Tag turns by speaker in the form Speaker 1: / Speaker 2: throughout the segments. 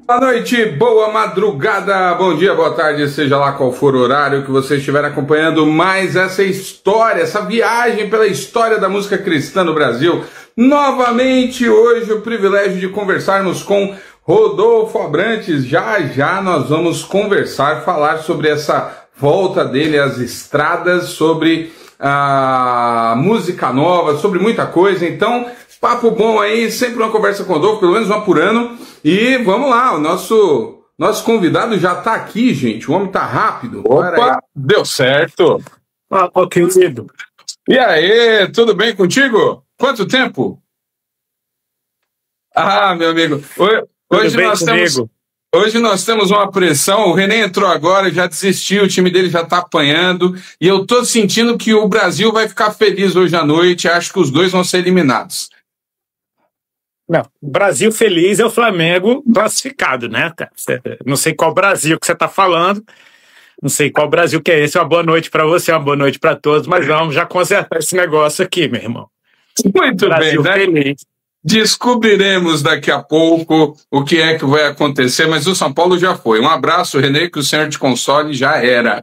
Speaker 1: Boa noite, boa madrugada, bom dia, boa tarde, seja lá qual for o horário que você estiver acompanhando mais essa história, essa viagem pela história da música cristã no Brasil. Novamente, hoje, o privilégio de conversarmos com Rodolfo Abrantes. Já nós vamos falar sobre essa volta dele às estradas, sobre a música nova, sobre muita coisa. Então, papo bom aí, sempre uma conversa com o Rodolfo, pelo menos uma por ano. E vamos lá, o nosso convidado já está aqui, gente. O homem está rápido.
Speaker 2: Opa, deu certo.
Speaker 1: Querido. E aí, tudo bem contigo? Quanto tempo? Meu amigo. Hoje nós temos uma pressão. O René entrou agora, já desistiu, o time dele já está apanhando. E eu estou sentindo que o Brasil vai ficar feliz hoje à noite. Acho que os dois vão ser eliminados.
Speaker 2: Não, Brasil feliz é o Flamengo classificado, né? Não sei qual Brasil que você está falando, não sei qual Brasil que é esse. Uma boa noite para você, uma boa noite para todos, mas vamos já consertar esse negócio aqui, meu irmão.
Speaker 1: Muito
Speaker 2: Brasil
Speaker 1: bem, né?
Speaker 2: Feliz.
Speaker 1: Descobriremos daqui a pouco o que é que vai acontecer, mas o São Paulo já foi. Um abraço, René, que o senhor te console, já era.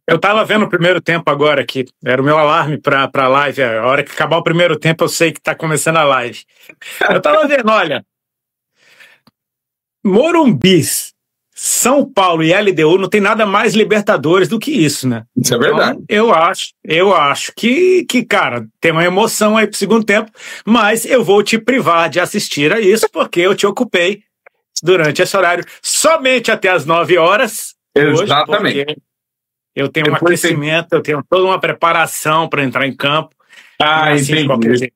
Speaker 2: Eu estava vendo o primeiro tempo agora aqui, era o meu alarme para a live. A hora que acabar o primeiro tempo, eu sei que está começando a live. Eu estava vendo, olha, Morumbi, São Paulo e LDU não tem nada mais Libertadores do que isso, né?
Speaker 1: Isso é verdade.
Speaker 2: Então, eu acho que, cara, tem uma emoção aí pro segundo tempo, mas eu vou te privar de assistir a isso, porque eu te ocupei durante esse horário somente até as 9 horas.
Speaker 1: Exatamente.
Speaker 2: Hoje, eu tenho um aquecimento, eu tenho toda uma preparação para entrar em campo.
Speaker 1: Entendi.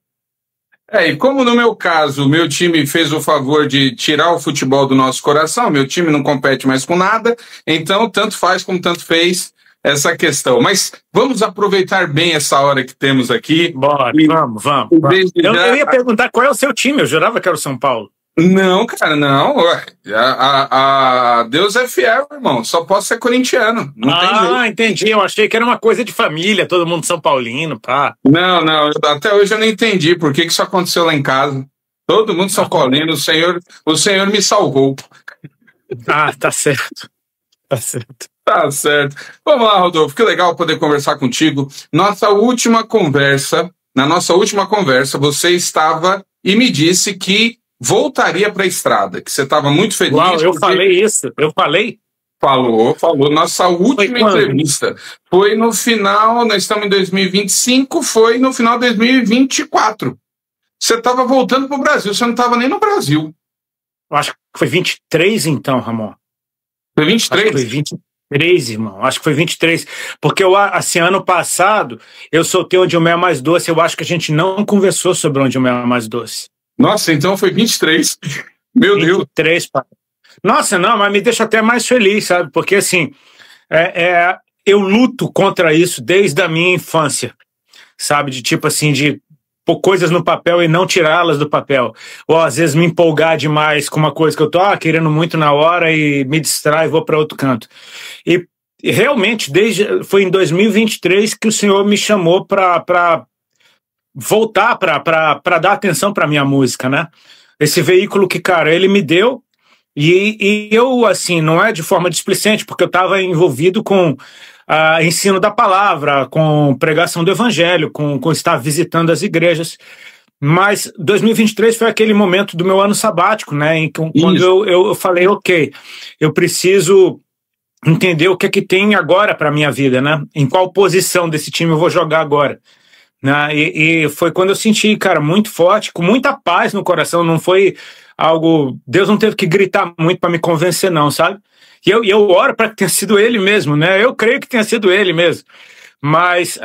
Speaker 1: E como no meu caso, meu time fez o favor de tirar o futebol do nosso coração, meu time não compete mais com nada, então tanto faz como tanto fez essa questão. Mas vamos aproveitar bem essa hora que temos aqui.
Speaker 2: Bora, vamos. Eu ia perguntar qual é o seu time, eu jurava que era o São Paulo.
Speaker 1: Não, cara, não. Deus é fiel, irmão. Só posso ser corintiano. Não tem jeito.
Speaker 2: Entendi. Eu achei que era uma coisa de família, todo mundo São Paulino, pá.
Speaker 1: Não. Até hoje eu não entendi por que isso aconteceu lá em casa. Todo mundo São Paulino. O Senhor me salvou.
Speaker 2: Tá certo.
Speaker 1: Tá certo. Vamos lá, Rodolfo. Que legal poder conversar contigo. Na nossa última conversa, você estava e me disse que voltaria para a estrada, que você estava muito feliz.
Speaker 2: Uau, eu falei isso? Eu falei?
Speaker 1: Falou. Nossa última entrevista foi no final, nós estamos em 2025, foi no final de 2024. Você estava voltando para o Brasil, você não estava nem no Brasil.
Speaker 2: Eu acho que foi 23 então, Ramon.
Speaker 1: Foi 23?
Speaker 2: Foi 23, irmão. Acho que foi 23. Porque ano passado, eu soltei Onde o Mel é Mais Doce, eu acho que a gente não conversou sobre Onde o Mel é Mais Doce.
Speaker 1: Nossa, então foi 23. Meu
Speaker 2: 23, pai. Nossa, não, mas me deixa até mais feliz, sabe? Porque, assim, eu luto contra isso desde a minha infância, sabe? De tipo assim, de pôr coisas no papel e não tirá-las do papel. Ou, às vezes, me empolgar demais com uma coisa que eu tô querendo muito na hora e me distrai e vou para outro canto. E realmente, foi em 2023 que o senhor me chamou para voltar para dar atenção para minha música, né? Esse veículo que, cara, ele me deu e eu, assim, não é de forma displicente, porque eu estava envolvido com ensino da palavra, com pregação do evangelho, com estar visitando as igrejas, mas 2023 foi aquele momento do meu ano sabático, né? Quando eu falei, ok, eu preciso entender o que é que tem agora para minha vida, né? Em qual posição desse time eu vou jogar agora. E foi quando eu senti, cara, muito forte, com muita paz no coração. Não foi algo... Deus não teve que gritar muito para me convencer, não, sabe? E eu oro para que tenha sido ele mesmo, né? Eu creio que tenha sido ele mesmo. Mas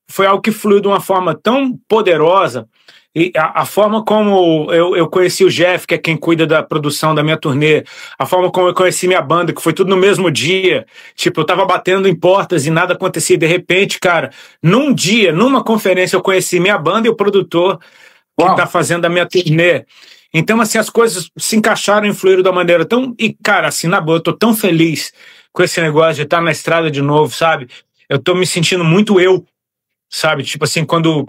Speaker 2: foi algo que fluiu de uma forma tão poderosa. E a forma como eu conheci o Jeff, que é quem cuida da produção da minha turnê, a forma como eu conheci minha banda, que foi tudo no mesmo dia, tipo, eu tava batendo em portas e nada acontecia, de repente, cara, num dia, numa conferência, eu conheci minha banda e o produtor que tá fazendo a minha turnê. Então, assim, as coisas se encaixaram e fluíram da maneira tão... E, cara, assim, na boa, eu tô tão feliz com esse negócio de estar na estrada de novo, sabe? Eu tô me sentindo muito eu, sabe? Tipo assim, quando...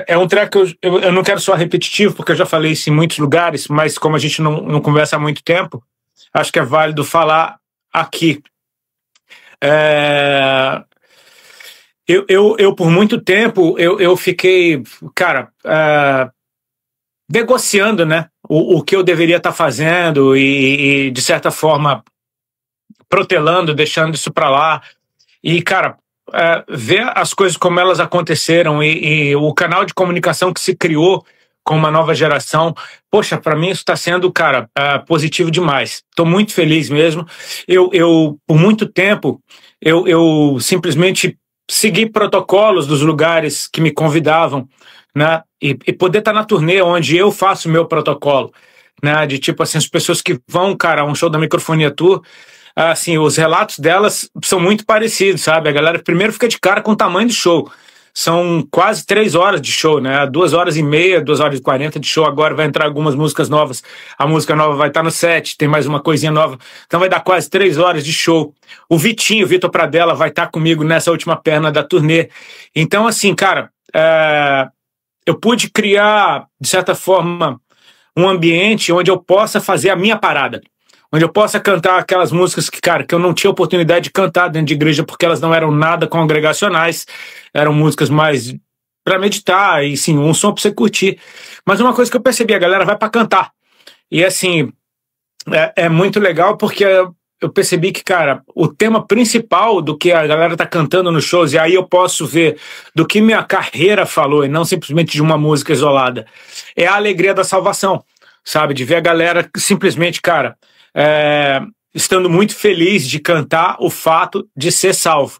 Speaker 2: É um track que eu não quero soar repetitivo, porque eu já falei isso em muitos lugares, mas como a gente não conversa há muito tempo, acho que é válido falar aqui. Eu por muito tempo, eu fiquei, cara, negociando, né, o que eu deveria estar fazendo e, de certa forma, protelando, deixando isso para lá. E, cara, ver as coisas como elas aconteceram e o canal de comunicação que se criou com uma nova geração, poxa, para mim isso está sendo, cara, positivo demais. Estou muito feliz mesmo. Eu por muito tempo, eu simplesmente segui protocolos dos lugares que me convidavam, né? E poder estar na turnê onde eu faço o meu protocolo, né? De tipo assim, as pessoas que vão, cara, a um show da Microfonia Tour, assim, os relatos delas são muito parecidos, sabe? A galera primeiro fica de cara com o tamanho do show. São quase 3 horas de show, né? 2h30, 2h40 de show. Agora vai entrar algumas músicas novas. A música nova vai estar no set, tem mais uma coisinha nova. Então vai dar quase 3 horas de show. O Vitinho, Vitor Pradella, vai estar comigo nessa última perna da turnê. Então, assim, cara, eu pude criar, de certa forma, um ambiente onde eu possa fazer a minha parada. Onde eu possa cantar aquelas músicas que, cara, que eu não tinha oportunidade de cantar dentro de igreja porque elas não eram nada congregacionais, eram músicas mais para meditar e, sim, um som para você curtir. Mas uma coisa que eu percebi, a galera vai para cantar. E, assim, é muito legal porque eu percebi que, cara, o tema principal do que a galera tá cantando nos shows, e aí eu posso ver do que minha carreira falou, e não simplesmente de uma música isolada, é a alegria da salvação, sabe? De ver a galera simplesmente, cara, estando muito feliz de cantar o fato de ser salvo,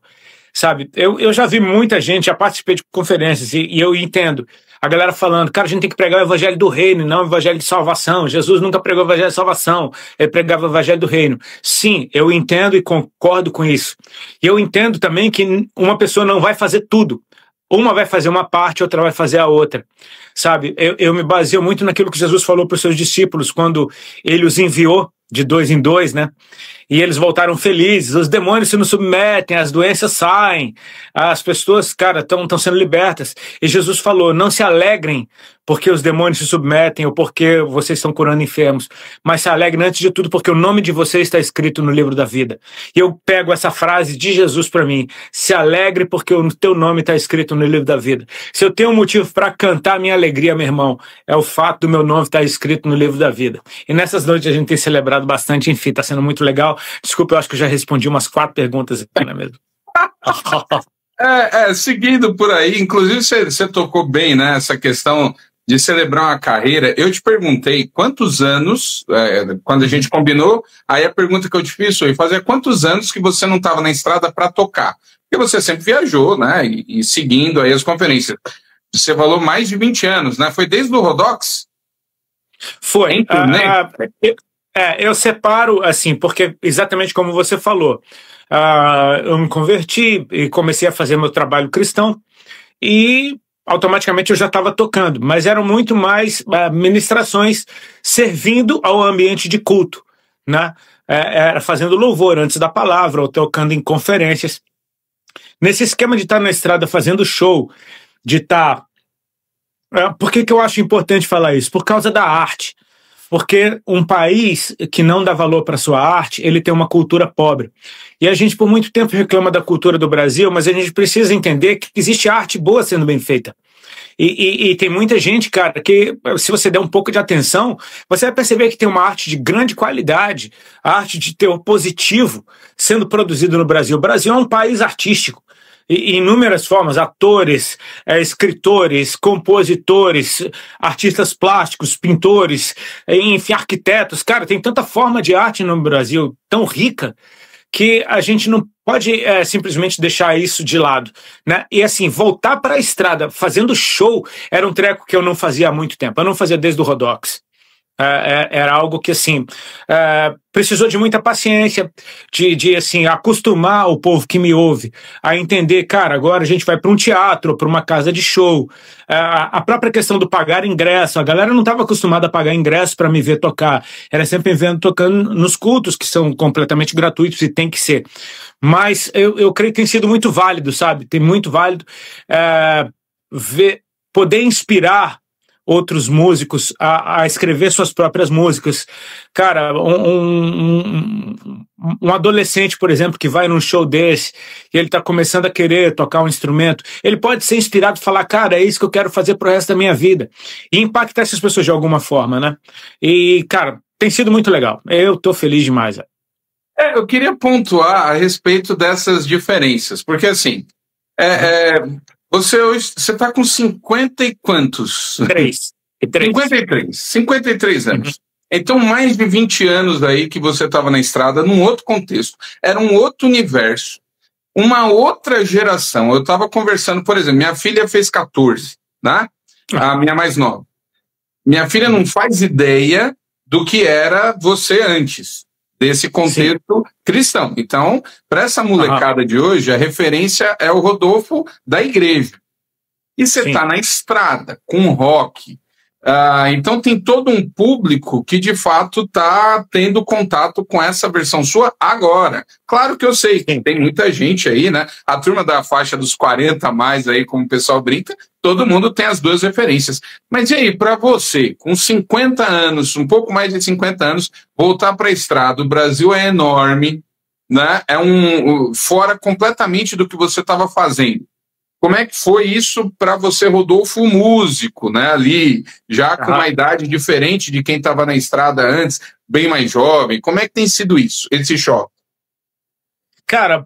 Speaker 2: sabe? Eu já vi muita gente, já participei de conferências e eu entendo a galera falando, cara, a gente tem que pregar o evangelho do reino, não o evangelho de salvação. Jesus nunca pregou o evangelho de salvação, ele pregava o evangelho do reino. Sim, eu entendo e concordo com isso. E eu entendo também que uma pessoa não vai fazer tudo. Uma vai fazer uma parte, outra vai fazer a outra, sabe? Eu me baseio muito naquilo que Jesus falou para os seus discípulos quando ele os enviou de 2 em 2, né? E eles voltaram felizes, os demônios se nos submetem, as doenças saem, as pessoas, cara, estão sendo libertas. E Jesus falou, não se alegrem porque os demônios se submetem ou porque vocês estão curando enfermos, mas se alegrem antes de tudo porque o nome de vocês está escrito no livro da vida. E eu pego essa frase de Jesus para mim, se alegre porque o teu nome está escrito no livro da vida. Se eu tenho um motivo para cantar minha alegria, meu irmão, é o fato do meu nome estar escrito no livro da vida. E nessas noites a gente tem celebrado bastante, enfim, está sendo muito legal. Desculpa, eu acho que eu já respondi umas 4 perguntas aqui, não é mesmo?
Speaker 1: Seguindo por aí, inclusive você tocou bem, né, essa questão de celebrar uma carreira. Eu te perguntei quantos anos, quando a gente combinou, aí a pergunta que eu te fiz foi, fazia quantos anos que você não estava na estrada para tocar? Porque você sempre viajou, né, e seguindo aí as conferências. Você falou mais de 20 anos, né? Foi desde o Rodox?
Speaker 2: Foi. Eu separo, assim, porque exatamente como você falou, eu me converti e comecei a fazer meu trabalho cristão e automaticamente eu já estava tocando, mas eram muito mais ministrações servindo ao ambiente de culto, né? Era fazendo louvor antes da palavra ou tocando em conferências. Nesse esquema de estar na estrada fazendo show, de estar... Por que eu acho importante falar isso? Por causa da arte. Porque um país que não dá valor para sua arte, ele tem uma cultura pobre. E a gente por muito tempo reclama da cultura do Brasil, mas a gente precisa entender que existe arte boa sendo bem feita. E tem muita gente, cara, que se você der um pouco de atenção, você vai perceber que tem uma arte de grande qualidade, a arte de teor positivo sendo produzido no Brasil. O Brasil é um país artístico. Em inúmeras formas, atores, escritores, compositores, artistas plásticos, pintores, enfim, arquitetos. Cara, tem tanta forma de arte no Brasil, tão rica, que a gente não pode simplesmente deixar isso de lado, né? E assim, voltar para a estrada fazendo show era um treco que eu não fazia há muito tempo. Eu não fazia desde o Rodox. Era algo que, assim, precisou de muita paciência, de assim, acostumar o povo que me ouve a entender, cara, agora a gente vai para um teatro, para uma casa de show. A própria questão do pagar ingresso, a galera não estava acostumada a pagar ingresso para me ver tocar, era sempre me vendo tocando nos cultos, que são completamente gratuitos e tem que ser. Mas eu creio que tem sido muito válido, sabe? Tem muito válido poder inspirar outros músicos a escrever suas próprias músicas. Cara, um adolescente, por exemplo, que vai num show desse e ele está começando a querer tocar um instrumento, ele pode ser inspirado e falar, cara, é isso que eu quero fazer pro resto da minha vida. E impactar essas pessoas de alguma forma, né? E, cara, tem sido muito legal. Eu tô feliz demais.
Speaker 1: Eu queria pontuar a respeito dessas diferenças, porque assim, você hoje está com 50 e quantos? 53 anos. Então, mais de 20 anos aí que você estava na estrada, num outro contexto. Era um outro universo, uma outra geração. Eu estava conversando, por exemplo, minha filha fez 14, né? A minha mais nova. Minha filha não faz ideia do que era você antes desse contexto cristão. Então, para essa molecada de hoje, a referência é o Rodolfo da igreja. E você está na estrada, com rock. Então tem todo um público que, de fato, está tendo contato com essa versão sua agora. Claro que eu sei que tem muita gente aí, né? A turma da faixa dos 40 a mais aí, como o pessoal brinca, todo mundo tem as duas referências. Mas e aí, para você, com 50 anos, um pouco mais de 50 anos, voltar para a estrada, o Brasil é enorme, né? É fora completamente do que você estava fazendo. Como é que foi isso para você, Rodolfo, músico, né? Ali, já com uma idade diferente de quem estava na estrada antes, bem mais jovem. Como é que tem sido isso, esse choque?
Speaker 2: Cara,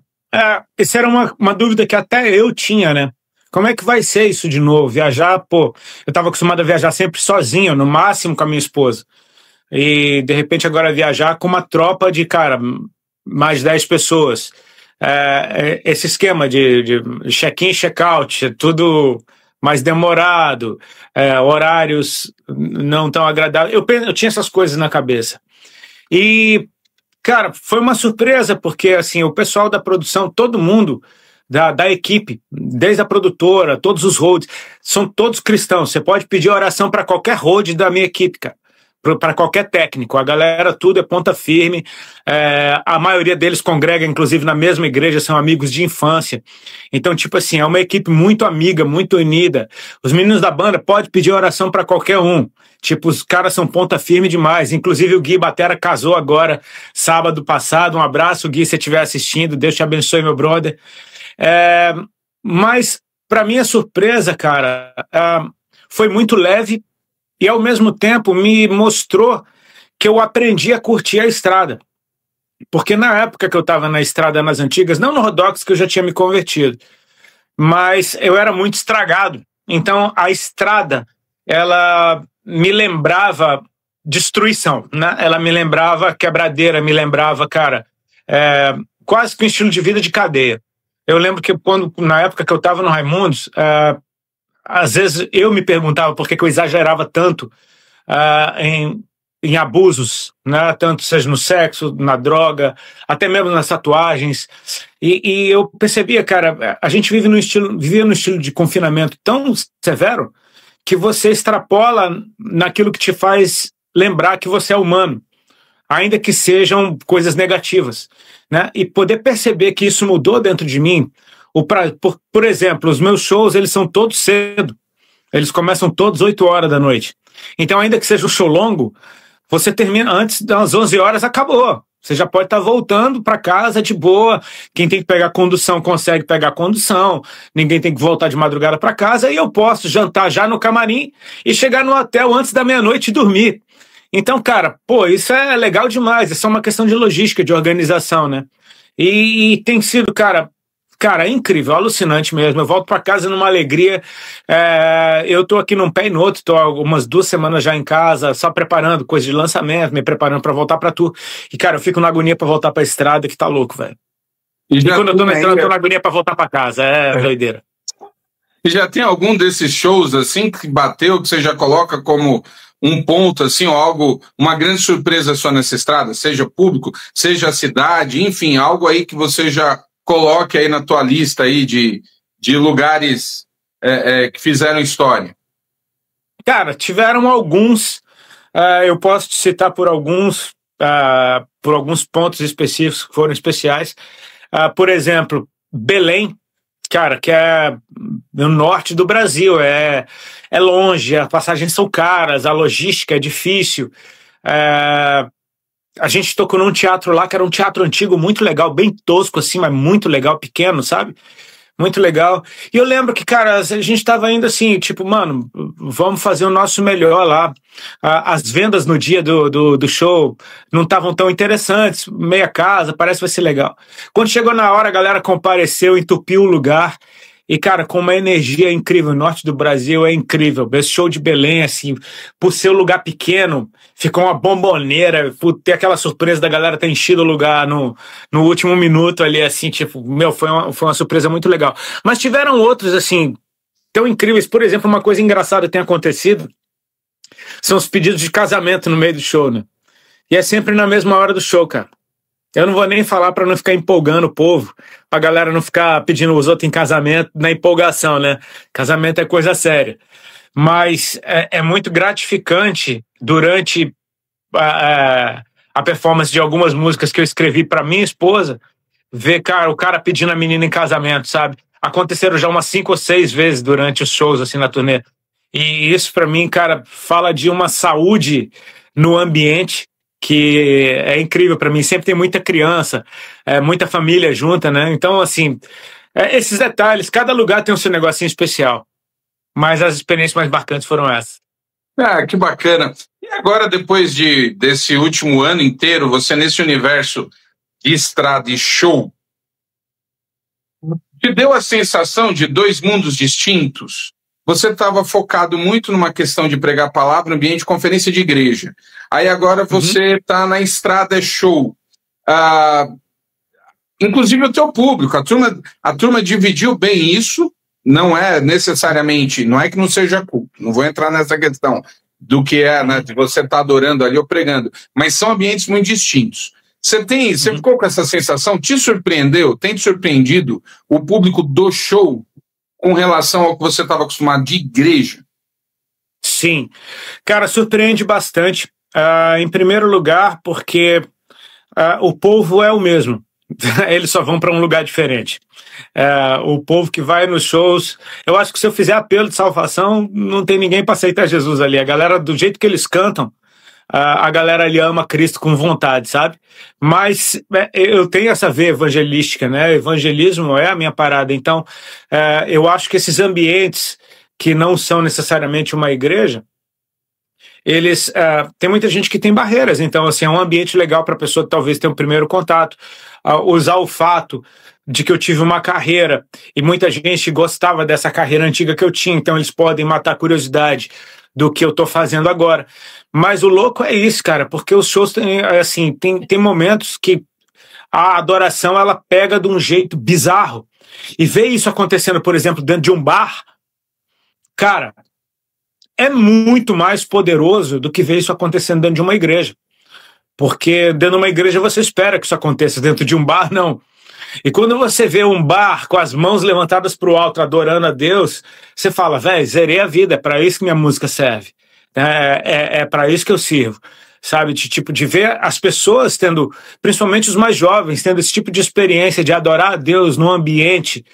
Speaker 2: essa era uma dúvida que até eu tinha, né? Como é que vai ser isso de novo? Viajar, pô, eu estava acostumado a viajar sempre sozinho, no máximo com a minha esposa. E, de repente, agora viajar com uma tropa de, cara, mais 10 pessoas. Esse esquema de check-in, check-out, tudo mais demorado, horários não tão agradáveis. Eu tinha essas coisas na cabeça. E, cara, foi uma surpresa, porque assim, o pessoal da produção, todo mundo da equipe, desde a produtora, todos os roads, são todos cristãos. Você pode pedir oração para qualquer road da minha equipe, cara. Para qualquer técnico, a galera tudo é ponta firme, a maioria deles congrega inclusive na mesma igreja, são amigos de infância, então tipo assim, é uma equipe muito amiga, muito unida. Os meninos da banda podem pedir oração para qualquer um, tipo, os caras são ponta firme demais, inclusive o Gui Batera casou agora, sábado passado, um abraço Gui, se você estiver assistindo, Deus te abençoe meu brother. Mas para minha surpresa, cara, foi muito leve, e, ao mesmo tempo, me mostrou que eu aprendi a curtir a estrada. Porque na época que eu estava na estrada nas antigas, não no Rodox, que eu já tinha me convertido, mas eu era muito estragado. Então, a estrada, ela me lembrava destruição, né? Ela me lembrava quebradeira, me lembrava, cara, quase que um estilo de vida de cadeia. Eu lembro que na época que eu estava no Raimundos, às vezes eu me perguntava por que eu exagerava tanto em abusos, né? Tanto seja no sexo, na droga, até mesmo nas tatuagens. E eu percebia, cara, a gente vivia num estilo de confinamento tão severo que você extrapola naquilo que te faz lembrar que você é humano, ainda que sejam coisas negativas, né? E poder perceber que isso mudou dentro de mim. Por exemplo, os meus shows, eles são todos cedo. Eles começam todos 8 horas da noite. Então, ainda que seja um show longo, você termina antes das 11 horas, acabou. Você já pode estar voltando para casa de boa. Quem tem que pegar condução, consegue pegar condução. Ninguém tem que voltar de madrugada para casa. E eu posso jantar já no camarim e chegar no hotel antes da meia-noite e dormir. Então, cara, pô, isso é legal demais. É só uma questão de logística, de organização, né? E tem sido, cara, é incrível, alucinante mesmo. Eu volto para casa numa alegria. Eu tô aqui num pé e no outro, tô algumas 2 semanas já em casa, só preparando coisa de lançamento, me preparando para voltar pra tour. E, cara, eu fico na agonia para voltar pra estrada, que tá louco, velho. E quando eu tô na estrada, eu tô na agonia para voltar para casa. Doideira.
Speaker 1: E já tem algum desses shows, assim, que bateu, que você já coloca como um ponto, assim, ou algo, uma grande surpresa só nessa estrada? Seja público, seja a cidade, enfim, algo aí que você já coloque aí na tua lista aí de lugares que fizeram história.
Speaker 2: Cara, tiveram alguns, eu posso te citar por alguns pontos específicos que foram especiais. Por exemplo, Belém, cara, que é no norte do Brasil, é longe, as passagens são caras, a logística é difícil. A gente tocou num teatro lá, que era um teatro antigo, muito legal, bem tosco assim, mas muito legal, pequeno, sabe? Muito legal. E eu lembro que, cara, a gente tava indo assim, tipo, mano, vamos fazer o nosso melhor lá. As vendas no dia do show não estavam tão interessantes, meia casa, parece que vai ser legal. Quando chegou na hora, a galera compareceu, entupiu o lugar. E, cara, com uma energia incrível, o norte do Brasil é incrível. Esse show de Belém, assim, por ser um lugar pequeno, ficou uma bomboneira, por ter aquela surpresa da galera ter enchido o lugar no último minuto ali, assim, tipo, meu, foi uma surpresa muito legal. Mas tiveram outros, assim, tão incríveis. Por exemplo, uma coisa engraçada que tem acontecido são os pedidos de casamento no meio do show, né? E é sempre na mesma hora do show, cara. Eu não vou nem falar para não ficar empolgando o povo, pra galera não ficar pedindo os outros em casamento na empolgação, né? Casamento é coisa séria. Mas é muito gratificante durante a performance de algumas músicas que eu escrevi para minha esposa, ver, cara, o cara pedindo a menina em casamento, sabe? Aconteceram já umas 5 ou 6 vezes durante os shows, assim, na turnê. E isso, para mim, cara, fala de uma saúde no ambiente que é incrível para mim. Sempre tem muita criança, muita família junta, né? Então, assim, esses detalhes, cada lugar tem o seu negocinho especial. Mas as experiências mais marcantes foram essas.
Speaker 1: Ah, que bacana. E agora, depois desse último ano inteiro, você nesse universo de estrada e show, te deu a sensação de 2 mundos distintos? Você estava focado muito numa questão de pregar a palavra no ambiente de conferência de igreja. Aí agora você está na estrada show. Inclusive o teu público, a turma dividiu bem isso, não é necessariamente, não é que não seja culto, não vou entrar nessa questão do que é, né, de você estar adorando ali ou pregando, mas são ambientes muito distintos. Você ficou com essa sensação? Te surpreendeu? Tem te surpreendido o público do show com relação ao que você estava acostumado de igreja?
Speaker 2: Sim. Cara, surpreende bastante. Em primeiro lugar, porque o povo é o mesmo. Eles só vão para um lugar diferente. O povo que vai nos shows... Eu acho que se eu fizer apelo de salvação, não tem ninguém para aceitar Jesus ali. A galera, do jeito que eles cantam, a galera ali ama Cristo com vontade, sabe? Mas eu tenho essa veia evangelística, né? Evangelismo é a minha parada. Então, eu acho que esses ambientes que não são necessariamente uma igreja, eles... tem muita gente que tem barreiras. Então, assim, é um ambiente legal para a pessoa talvez ter um primeiro contato. Usar o fato de que eu tive uma carreira e muita gente gostava dessa carreira antiga que eu tinha. Então, eles podem matar a curiosidade do que eu tô fazendo agora. Mas o louco é isso, cara, porque os shows tem momentos que a adoração ela pega de um jeito bizarro. E ver isso acontecendo, por exemplo, dentro de um bar, cara, é muito mais poderoso do que ver isso acontecendo dentro de uma igreja. Porque dentro de uma igreja você espera que isso aconteça, dentro de um bar não. E quando você vê um bar com as mãos levantadas para o alto, adorando a Deus, você fala, velho, zerei a vida, é para isso que minha música serve. É para isso que eu sirvo. Sabe, de ver as pessoas tendo, principalmente os mais jovens, tendo esse tipo de experiência de adorar a Deus num ambiente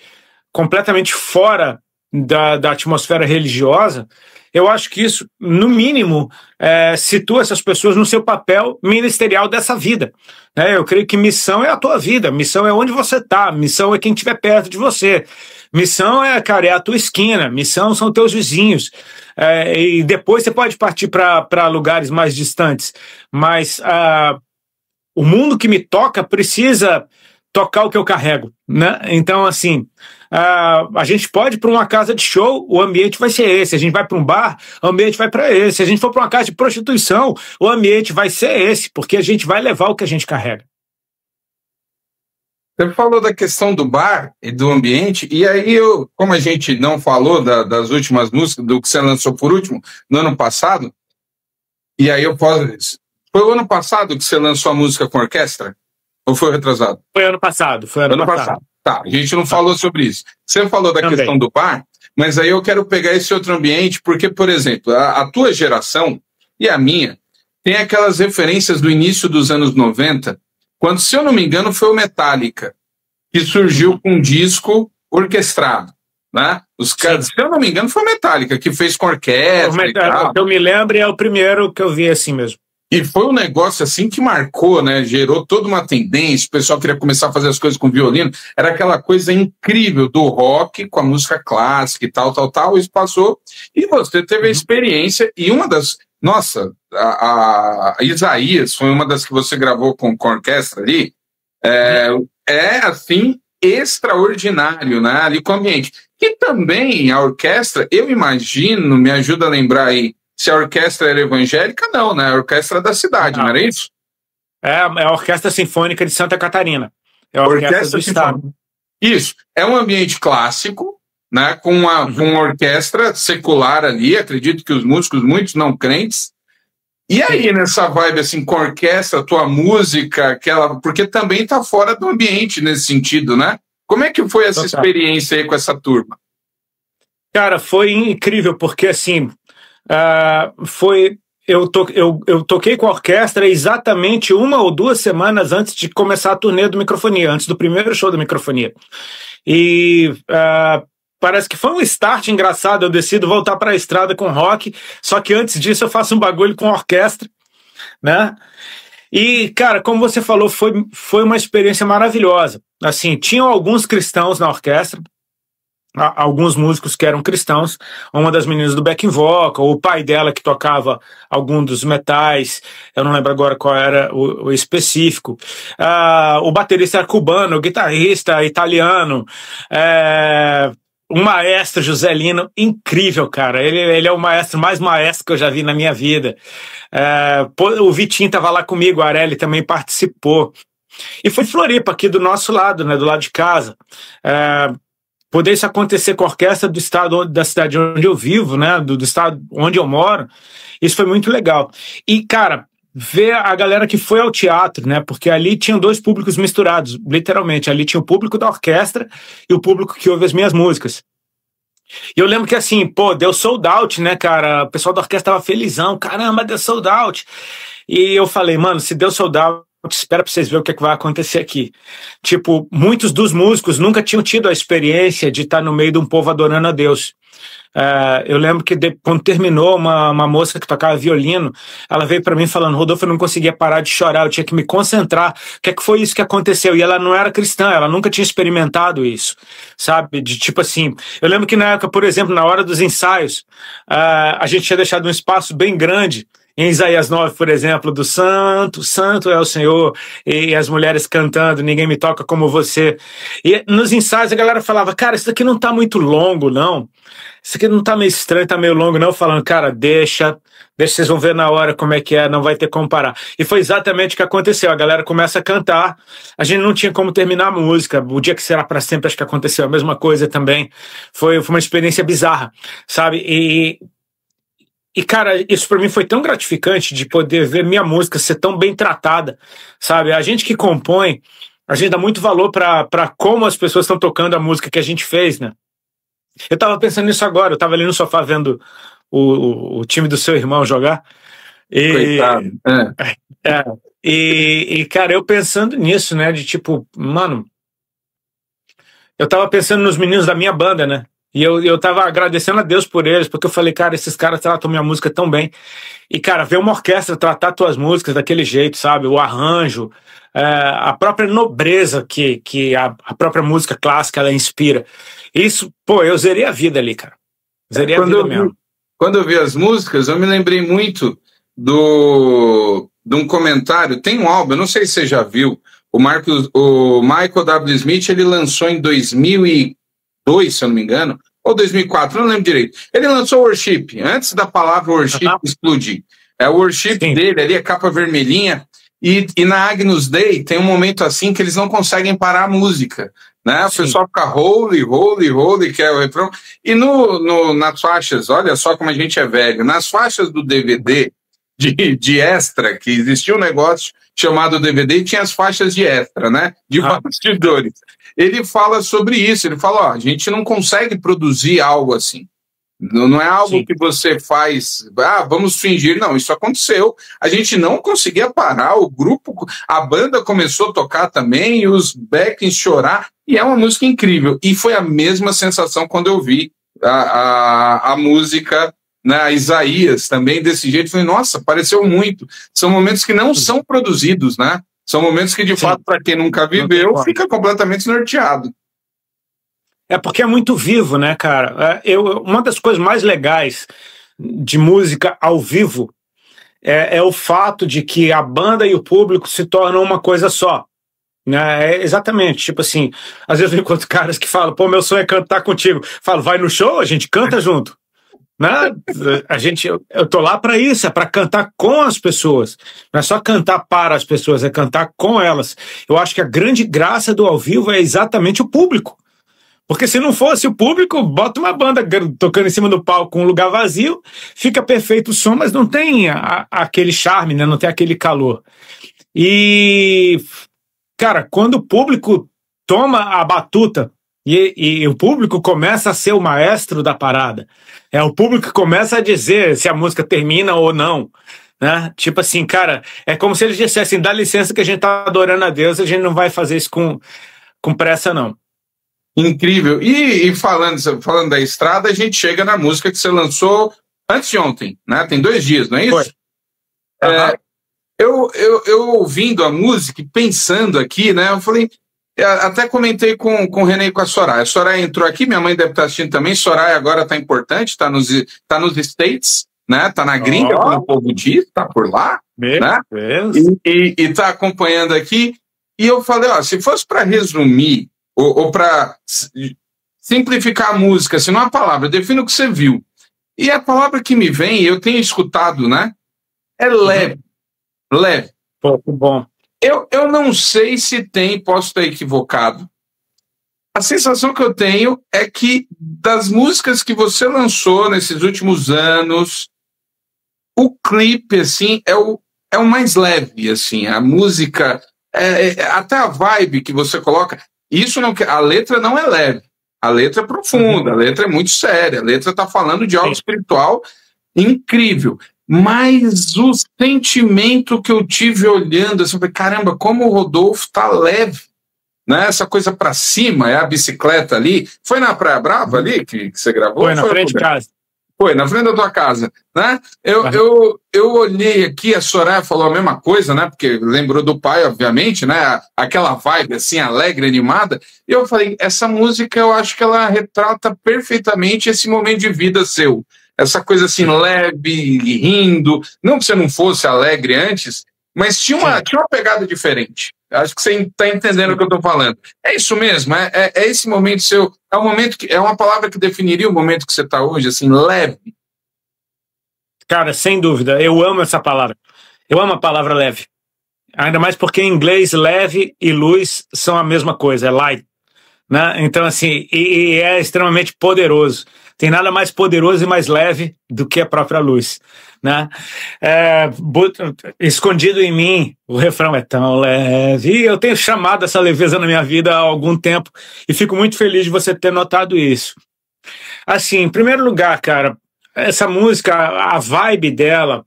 Speaker 2: completamente fora da atmosfera religiosa. Eu acho que isso, no mínimo, situa essas pessoas no seu papel ministerial dessa vida. Eu creio que missão é a tua vida, missão é onde você está, missão é quem estiver perto de você. Missão é a tua esquina, missão são teus vizinhos. E depois você pode partir para lugares mais distantes. Mas o mundo que me toca precisa tocar o que eu carrego, né? Então, assim, a gente pode ir para uma casa de show, o ambiente vai ser esse. A gente vai para um bar, o ambiente vai para esse. Se a gente for para uma casa de prostituição, o ambiente vai ser esse, porque a gente vai levar o que a gente carrega.
Speaker 1: Você falou da questão do bar e do ambiente, e aí como a gente não falou das últimas músicas, do que você lançou por último, no ano passado, e aí eu posso... Foi o ano passado que você lançou a música com orquestra? Ou foi retrasado?
Speaker 2: Foi ano passado. Ano passado.
Speaker 1: Tá, a gente não falou sobre isso. Você falou da questão do bar, mas aí eu quero pegar esse outro ambiente, porque, por exemplo, a tua geração e a minha tem aquelas referências do início dos anos 90, quando, se eu não me engano, foi o Metallica, que surgiu com um disco orquestrado, né? Os caras, se eu não me engano, foi Metallica que fez com orquestra e tal.
Speaker 2: Eu me lembro, é o primeiro que eu vi assim mesmo.
Speaker 1: E foi um negócio assim que marcou, né? Gerou toda uma tendência, o pessoal queria começar a fazer as coisas com violino. Era aquela coisa incrível do rock com a música clássica e tal. Isso passou. E você teve a experiência, e uma das. Nossa, a Isaías foi uma das que você gravou com orquestra ali. Assim, extraordinário, né? Ali com o ambiente. E também a orquestra, eu imagino, me ajuda a lembrar aí, se a orquestra era evangélica, não, né? A orquestra da cidade, não era isso?
Speaker 2: É a Orquestra Sinfônica de Santa Catarina. É a orquestra do estado.
Speaker 1: Isso. É um ambiente clássico, né? Com uma orquestra secular ali, acredito que os músicos, muitos não crentes. E aí, nessa vibe, assim, com a orquestra, tua música, aquela... Porque também tá fora do ambiente nesse sentido, né? Como é que foi essa experiência aí com essa turma?
Speaker 2: Cara, foi incrível, porque assim... eu toquei com a orquestra exatamente 1 ou 2 semanas antes de começar a turnê do Microfonia, antes do primeiro show do Microfonia. E parece que foi um start engraçado. Eu decido voltar para a estrada com rock, só que antes disso eu faço um bagulho com a orquestra, né? E, cara, como você falou, foi uma experiência maravilhosa. Assim, tinham alguns cristãos na orquestra, alguns músicos que eram cristãos, uma das meninas do backing vocal, o pai dela que tocava algum dos metais, eu não lembro agora qual era o específico, o baterista era cubano, o guitarrista italiano, o maestro José Lino, incrível, cara, ele é o maestro mais maestro que eu já vi na minha vida. O Vitinho estava lá comigo, o Areli também participou, e foi Floripa, aqui do nosso lado, né, do lado de casa. Poder isso acontecer com a orquestra do estado, da cidade onde eu vivo, né, do estado onde eu moro, isso foi muito legal. E, cara, ver a galera que foi ao teatro, né, porque ali tinham 2 públicos misturados, literalmente, ali tinha o público da orquestra e o público que ouve as minhas músicas. E eu lembro que assim, pô, deu sold out, né, cara, o pessoal da orquestra tava felizão, caramba, deu sold out. E eu falei, mano, se deu sold out, espera pra vocês verem o que vai acontecer aqui. Tipo, muitos dos músicos nunca tinham tido a experiência de estar no meio de um povo adorando a Deus. Eu lembro que quando terminou, uma moça que tocava violino, ela veio para mim falando, Rodolfo, eu não conseguia parar de chorar, eu tinha que me concentrar. O que foi isso que aconteceu? E ela não era cristã, ela nunca tinha experimentado isso, sabe? De tipo assim, eu lembro que na época, por exemplo, na hora dos ensaios, a gente tinha deixado um espaço bem grande, em Isaías 9, por exemplo, do Santo, Santo é o Senhor, e as mulheres cantando, ninguém me toca como você. E nos ensaios a galera falava, cara, isso daqui não tá muito longo, não. Isso aqui não tá meio estranho, tá meio longo, não. Falando, cara, deixa vocês vão ver na hora como é que é, não vai ter como parar. E foi exatamente o que aconteceu. A galera começa a cantar, a gente não tinha como terminar a música. O Dia que Será Pra Sempre, acho que aconteceu a mesma coisa também. Foi uma experiência bizarra, sabe? E, cara, isso pra mim foi tão gratificante de poder ver minha música ser tão bem tratada, sabe? A gente que compõe, a gente dá muito valor pra como as pessoas estão tocando a música que a gente fez, né? Eu tava pensando nisso agora, eu tava ali no sofá vendo o time do seu irmão jogar.
Speaker 1: Coitado.
Speaker 2: E, cara, eu pensando nisso, né? De tipo, mano, eu tava pensando nos meninos da minha banda, né? E eu tava agradecendo a Deus por eles, porque eu falei, cara, esses caras tratam minha música tão bem. E, cara, ver uma orquestra tratar tuas músicas daquele jeito, sabe? O arranjo, a própria nobreza que a própria música clássica ela inspira. Isso, pô, eu zerei a vida ali, cara. Zerei a vida mesmo.
Speaker 1: Quando eu vi as músicas, eu me lembrei muito de um comentário. Tem um álbum, eu não sei se você já viu, o Michael W. Smith, ele lançou em 2002, se eu não me engano, ou 2004, não lembro direito. Ele lançou Worship, antes da palavra Worship explodir. O Worship dele ali, a capa vermelhinha, e na Agnus Dei tem um momento assim que eles não conseguem parar a música, né? O pessoal fica holy, holy, holy, que é o refrão. E nas faixas, olha só como a gente é velho, nas faixas do DVD de extra, que existia um negócio chamado DVD e tinha as faixas de extra, né? De bastidores. Ele fala sobre isso, ele fala, ó, a gente não consegue produzir algo assim, Não é algo
Speaker 2: Sim.
Speaker 1: que você faz, vamos fingir. Não, isso aconteceu. A gente não conseguia parar, o grupo, a banda começou a tocar também, e os backings chorar, e é uma música incrível. E foi a mesma sensação quando eu vi a música, né, Isaías, também desse jeito. Falei, nossa, pareceu muito. São momentos que não são produzidos, né? São momentos que, de fato, para quem nunca viveu, fica completamente norteado.
Speaker 2: É porque é muito vivo, né, cara? Uma das coisas mais legais de música ao vivo é o fato de que a banda e o público se tornam uma coisa só. Né? Exatamente, tipo assim, às vezes eu encontro caras que falam, pô, meu sonho é cantar contigo. Falo, vai no show, a gente canta junto. Né? Eu tô lá para isso, é para cantar com as pessoas. Não é só cantar para as pessoas, é cantar com elas. Eu acho que a grande graça do ao vivo é exatamente o público. Porque se não fosse o público, bota uma banda tocando em cima do palco com um lugar vazio, fica perfeito o som, mas não tem aquele charme, né? Não tem aquele calor. E, cara, quando o público toma a batuta e o público começa a ser o maestro da parada, o público que começa a dizer se a música termina ou não, né? Tipo assim, cara, é como se eles dissessem, dá licença que a gente tá adorando a Deus, a gente não vai fazer isso com pressa, não.
Speaker 1: Incrível. E falando da estrada, a gente chega na música que você lançou antes de ontem, né? Tem 2 dias, não é isso?
Speaker 2: Foi.
Speaker 1: Eu ouvindo a música e pensando aqui, né? Eu falei, até comentei com o René e com a Soraya. A Soraya entrou aqui, minha mãe deve estar assistindo também. Soraya agora está importante, está nos States, né? Tá na gringa, como o povo diz, tá por lá, né? E está acompanhando aqui. E eu falei, se fosse para resumir ou para simplificar a música, se não a palavra, defina o que você viu. E a palavra que me vem, eu tenho escutado, né? É leve. Leve.
Speaker 2: Pouco bom.
Speaker 1: Eu não sei se tem, posso estar equivocado. A sensação que eu tenho é que das músicas que você lançou nesses últimos anos, o clipe, assim, é o mais leve, assim. A música, até a vibe que você coloca. Isso não, a letra não é leve, a letra é profunda, a letra é muito séria, a letra está falando de algo espiritual incrível, mas o sentimento que eu tive olhando, assim, caramba, como o Rodolfo tá leve, né? Essa coisa para cima, é a bicicleta ali, foi na Praia Brava ali que você gravou?
Speaker 2: Foi na frente de casa.
Speaker 1: Foi, na frente da tua casa, né? Eu olhei aqui, a Soraya falou a mesma coisa, né? Porque lembrou do pai, obviamente, né? Aquela vibe, assim, alegre, animada. E eu falei, essa música, eu acho que ela retrata perfeitamente esse momento de vida seu. Essa coisa, assim, leve, rindo. Não que você não fosse alegre antes, mas tinha uma pegada diferente. Acho que você está entendendo o que eu estou falando. É isso mesmo, é esse momento seu. É um momento que é uma palavra que definiria o momento que você está hoje, assim, leve.
Speaker 2: Cara, sem dúvida, eu amo essa palavra. Eu amo a palavra leve. Ainda mais porque em inglês leve e luz são a mesma coisa, é light. Né? Então, assim, e é extremamente poderoso. Tem nada mais poderoso e mais leve do que a própria luz. Né? Escondido em mim, o refrão é tão leve. E eu tenho chamado essa leveza na minha vida há algum tempo e fico muito feliz de você ter notado isso. Assim, em primeiro lugar, cara, essa música, a vibe dela,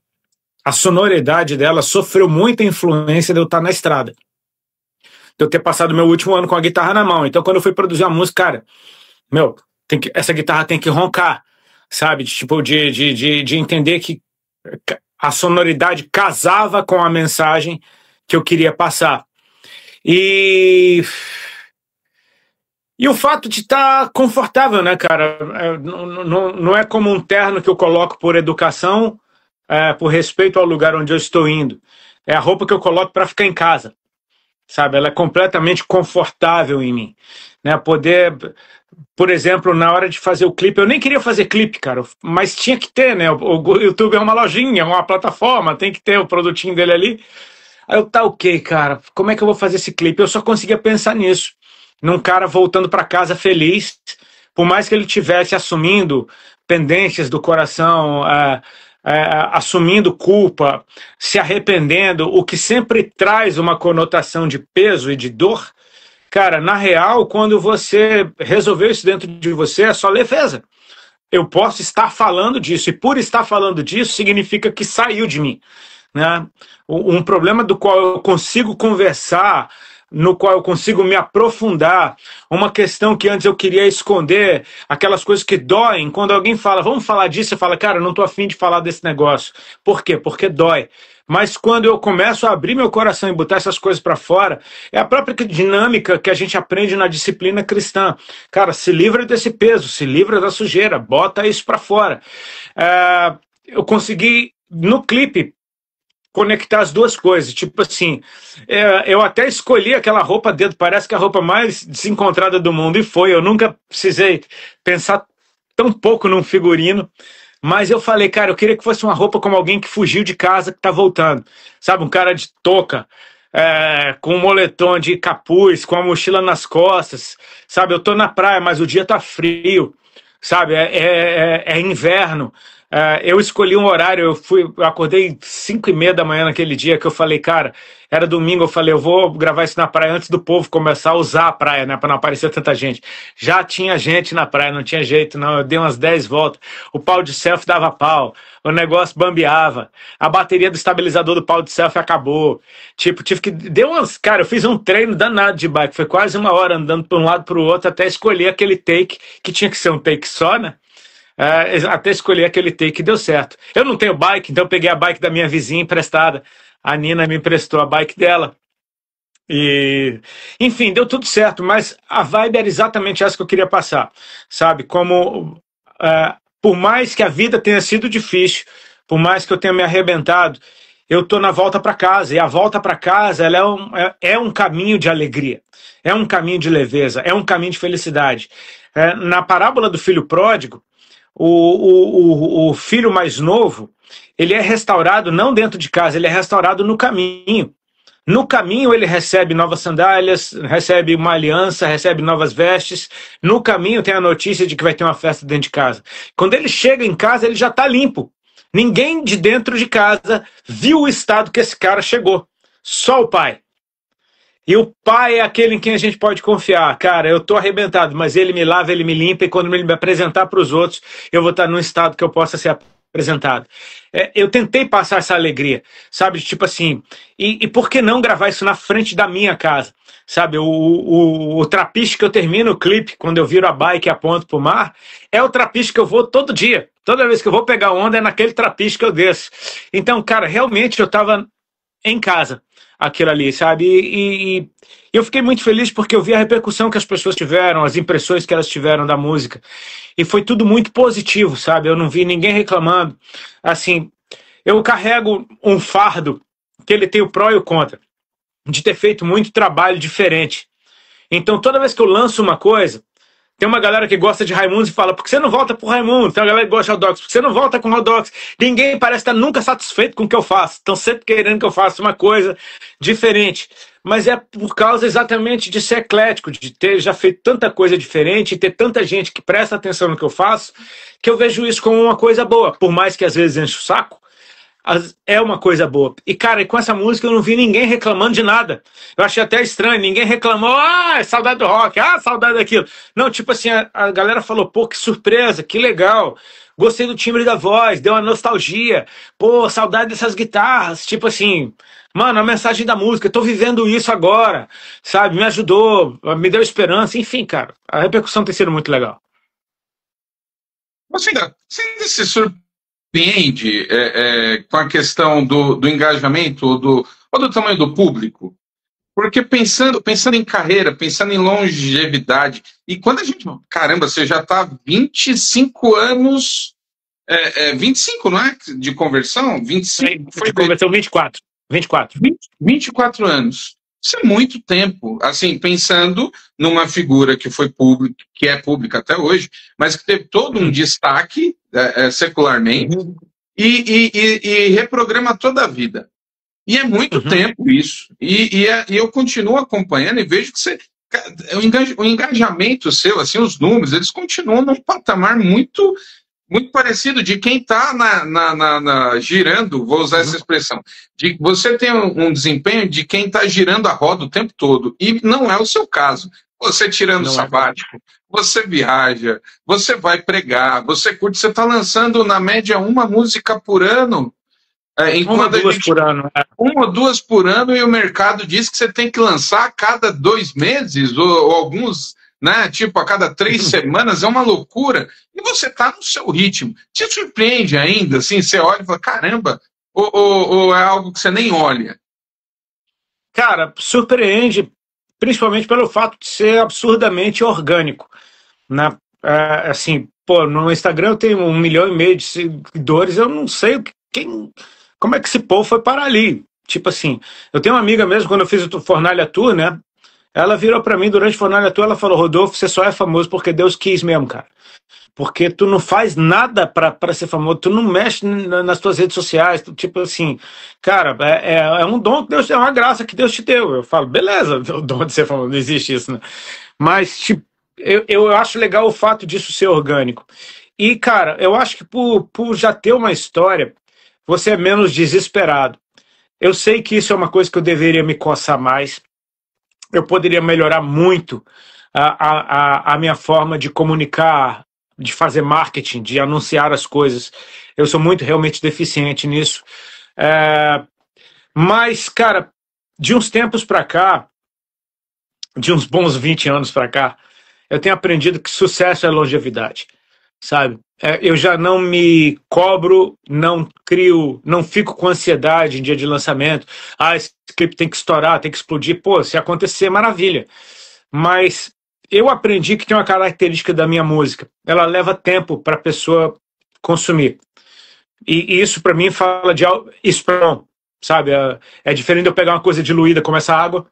Speaker 2: a sonoridade dela sofreu muita influência de eu estar na estrada. De eu ter passado meu último ano com a guitarra na mão. Então, quando eu fui produzir a música, cara, essa guitarra tem que roncar, sabe? De entender que a sonoridade casava com a mensagem que eu queria passar. E o fato de estar confortável, né, cara? Não é como um terno que eu coloco por educação, por respeito ao lugar onde eu estou indo. É a roupa que eu coloco para ficar em casa, sabe? Ela é completamente confortável em mim, né? Poder, por exemplo, na hora de fazer o clipe, eu nem queria fazer clipe, cara, mas tinha que ter, né? O YouTube é uma lojinha, uma plataforma, tem que ter o produtinho dele ali. Aí eu, tá ok, cara, como é que eu vou fazer esse clipe? Eu só conseguia pensar nisso, num cara voltando para casa feliz, por mais que ele tivesse assumindo pendências do coração, assumindo culpa, se arrependendo, o que sempre traz uma conotação de peso e de dor. Cara, na real, quando você resolveu isso dentro de você, é só leveza. eu posso estar falando disso, e por estar falando disso significa que saiu de mim, né? Um problema do qual eu consigo conversar, no qual eu consigo me aprofundar, uma questão que antes eu queria esconder, aquelas coisas que doem, quando alguém fala, vamos falar disso, eu falo, cara, eu não estou afim de falar desse negócio. Por quê? Porque dói. Mas quando eu começo a abrir meu coração e botar essas coisas para fora, é a própria dinâmica que a gente aprende na disciplina cristã. Cara, se livra desse peso, se livra da sujeira, bota isso para fora. Eu consegui, no clipe, conectar as duas coisas, tipo assim, eu até escolhi aquela roupa a dedo, parece que a roupa mais desencontrada do mundo, e foi, eu nunca precisei pensar tão pouco num figurino, mas eu falei, cara, eu queria que fosse uma roupa como alguém que fugiu de casa, que tá voltando, sabe, um cara de touca, com um moletom de capuz, com a mochila nas costas, sabe, eu tô na praia, mas o dia tá frio, sabe, é inverno. Eu escolhi um horário, eu acordei 5h30 da manhã naquele dia, que eu falei, cara, era domingo, eu falei, eu vou gravar isso na praia antes do povo começar a usar a praia, né, para não aparecer tanta gente. Já tinha gente na praia, não tinha jeito não, eu dei umas 10 voltas, o pau de selfie dava pau, o negócio bambeava, a bateria do estabilizador do pau de selfie acabou, tipo, tive que, cara, eu fiz um treino danado de bike, foi quase 1 hora andando para um lado para o outro, até escolher aquele take, que tinha que ser um take só, né? Até escolher aquele take que deu certo. Eu não tenho bike, então eu peguei a bike da minha vizinha emprestada. A Nina me emprestou a bike dela. E, enfim, deu tudo certo, mas a vibe era exatamente essa que eu queria passar. Sabe, como por mais que a vida tenha sido difícil, por mais que eu tenha me arrebentado, eu tô na volta para casa, e a volta para casa ela é um caminho de alegria, é um caminho de leveza, é um caminho de felicidade. Na parábola do filho pródigo, o filho mais novo, ele é restaurado não dentro de casa, ele é restaurado no caminho. No caminho ele recebe novas sandálias, recebe uma aliança, recebe novas vestes. No caminho tem a notícia de que vai ter uma festa dentro de casa. Quando ele chega em casa, ele já está limpo. Ninguém de dentro de casa viu o estado que esse cara chegou. Só o pai. E o pai é aquele em quem a gente pode confiar. Cara, eu tô arrebentado, mas ele me lava, ele me limpa, e quando ele me apresentar para os outros, eu vou estar num estado que eu possa ser apresentado. Eu tentei passar essa alegria, sabe? Tipo assim, e por que não gravar isso na frente da minha casa? Sabe, o trapiche que eu termino o clipe, quando eu viro a bike e aponto pro mar, é o trapiche que eu vou todo dia. Toda vez que eu vou pegar onda, é naquele trapiche que eu desço. Então, cara, realmente eu tava em casa, aquilo ali, sabe? E eu fiquei muito feliz porque eu vi a repercussão que as pessoas tiveram, as impressões que elas tiveram da música. E foi tudo muito positivo, sabe? Eu não vi ninguém reclamando. Assim, eu carrego um fardo que ele tem o pró e o contra, de ter feito muito trabalho diferente. Então, toda vez que eu lanço uma coisa, tem uma galera que gosta de Raimundos e fala, por que você não volta pro Raimundo? Tem uma galera que gosta de Rodox, por que você não volta com Rodox? Ninguém parece estar nunca satisfeito com o que eu faço. Estão sempre querendo que eu faça uma coisa diferente. Mas é por causa exatamente de ser eclético, de ter já feito tanta coisa diferente, e ter tanta gente que presta atenção no que eu faço, que eu vejo isso como uma coisa boa. Por mais que às vezes enche o saco, é uma coisa boa. E, cara, com essa música eu não vi ninguém reclamando de nada. Eu achei até estranho, ninguém reclamou, saudade do rock, saudade daquilo. Não, tipo assim, a galera falou, pô, que surpresa, que legal, gostei do timbre da voz, deu uma nostalgia, pô, saudade dessas guitarras, tipo assim, mano, a mensagem da música, eu tô vivendo isso agora, sabe, me ajudou, me deu esperança, enfim, cara, a repercussão tem sido muito legal.
Speaker 1: Você ainda se surpreende com a questão do engajamento ou do tamanho do público? Porque pensando em carreira, pensando em longevidade, e quando a gente... Caramba, você já está 25 anos... 25, não é? De conversão? 25?
Speaker 2: De conversão, 24.
Speaker 1: 24 anos. Isso é muito tempo, assim, pensando numa figura que foi pública, que é pública até hoje, mas que teve todo um destaque secularmente e reprograma toda a vida. E é muito tempo isso. E eu continuo acompanhando e vejo que o engajamento seu, assim, os números, eles continuam num patamar muito parecido de quem está girando, vou usar essa expressão, de você tem um desempenho de quem está girando a roda o tempo todo, e não é o seu caso. Você tirando o sabático, você viaja, você vai pregar, você curte, você está lançando na média uma música por ano,
Speaker 2: Uma, duas por ano.
Speaker 1: uma ou duas por ano, e o mercado diz que você tem que lançar a cada 2 meses, ou alguns, né, tipo, a cada 3 semanas, é uma loucura, e você está no seu ritmo. Te surpreende ainda, assim, você olha e fala, caramba, ou é algo que você nem olha?
Speaker 2: Cara, surpreende, principalmente pelo fato de ser absurdamente orgânico, né? Assim, pô, no Instagram eu tenho 1,5 milhão de seguidores, eu não sei como é que esse povo foi parar ali. Tipo assim, eu tenho uma amiga mesmo, quando eu fiz o Fornalha Tour, né? Ela virou pra mim durante o Fornalha Tour, ela falou, Rodolfo, você só é famoso porque Deus quis mesmo, cara. Porque tu não faz nada para ser famoso, tu não mexe nas tuas redes sociais, tipo assim, cara, é um dom que Deus, é uma graça que Deus te deu. Eu falo, beleza, o dom de ser famoso, não existe isso, né? Mas, tipo, eu acho legal o fato disso ser orgânico. E, cara, eu acho que por já ter uma história, você é menos desesperado. Eu sei que isso é uma coisa que eu deveria me coçar mais, eu poderia melhorar muito a minha forma de comunicar, de fazer marketing, de anunciar as coisas. Eu sou muito realmente deficiente nisso. Mas, cara, de uns tempos para cá, de uns bons 20 anos para cá, eu tenho aprendido que sucesso é longevidade, sabe? Eu já não me cobro, não crio, não fico com ansiedade em dia de lançamento. Esse clipe tem que estourar, tem que explodir. Pô, se acontecer, maravilha. Mas eu aprendi que tem uma característica da minha música. Ela leva tempo para a pessoa consumir. E isso para mim fala de esperão, sabe? É diferente de eu pegar uma coisa diluída como essa água,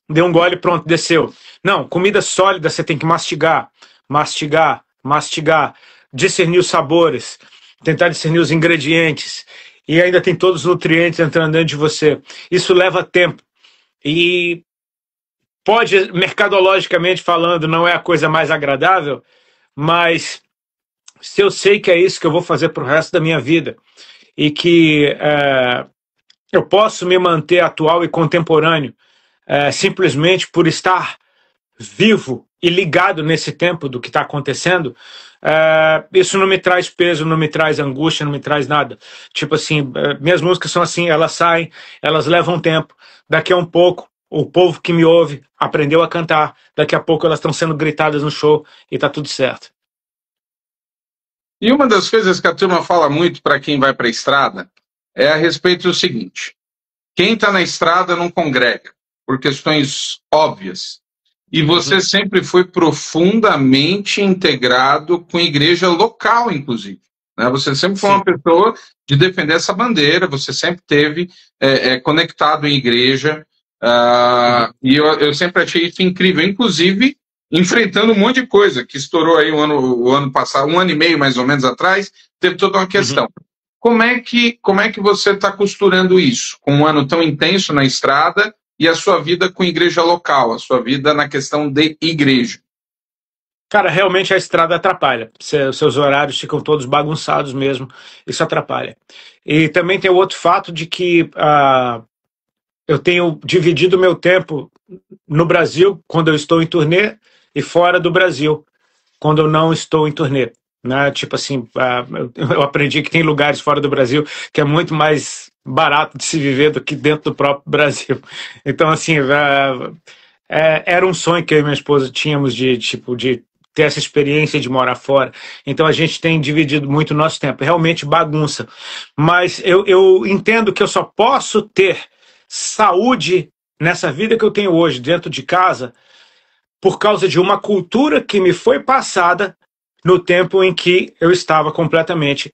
Speaker 2: deu um gole, pronto, desceu. Não, comida sólida você tem que mastigar, mastigar, mastigar, discernir os sabores, tentar discernir os ingredientes, e ainda tem todos os nutrientes entrando dentro de você. Isso leva tempo. E pode, mercadologicamente falando, não é a coisa mais agradável, mas se eu sei que é isso que eu vou fazer para o resto da minha vida, e que eu posso me manter atual e contemporâneo, simplesmente por estar vivo e ligado nesse tempo do que está acontecendo, isso não me traz peso, não me traz angústia, não me traz nada. Tipo assim, minhas músicas são assim, elas saem, elas levam tempo, daqui a um pouco o povo que me ouve aprendeu a cantar, daqui a pouco elas estão sendo gritadas no show e tá tudo certo.
Speaker 1: E uma das coisas que a turma fala muito para quem vai para a estrada é a respeito do seguinte: quem está na estrada não congrega, por questões óbvias. E você sempre foi profundamente integrado com a igreja local, inclusive, né? Você sempre foi uma pessoa de defender essa bandeira, você sempre teve conectado em igreja, e eu sempre achei isso incrível, inclusive enfrentando um monte de coisa que estourou aí o ano passado, 1 ano e meio mais ou menos atrás, teve toda uma questão. Como é que você está costurando isso, com um ano tão intenso na estrada e a sua vida com igreja local, a sua vida na questão de igreja?
Speaker 2: Cara, realmente a estrada atrapalha. Seus horários ficam todos bagunçados mesmo, isso atrapalha. E também tem o outro fato de que eu tenho dividido meu tempo no Brasil, quando eu estou em turnê, e fora do Brasil, quando eu não estou em turnê. Né? Tipo assim, eu aprendi que tem lugares fora do Brasil que é muito mais barato de se viver do que dentro do próprio Brasil. Então, assim, era um sonho que eu e minha esposa tínhamos de ter essa experiência de morar fora. Então a gente tem dividido muito o nosso tempo. Realmente bagunça. Mas eu entendo que eu só posso ter saúde nessa vida que eu tenho hoje, dentro de casa, por causa de uma cultura que me foi passada no tempo em que eu estava completamente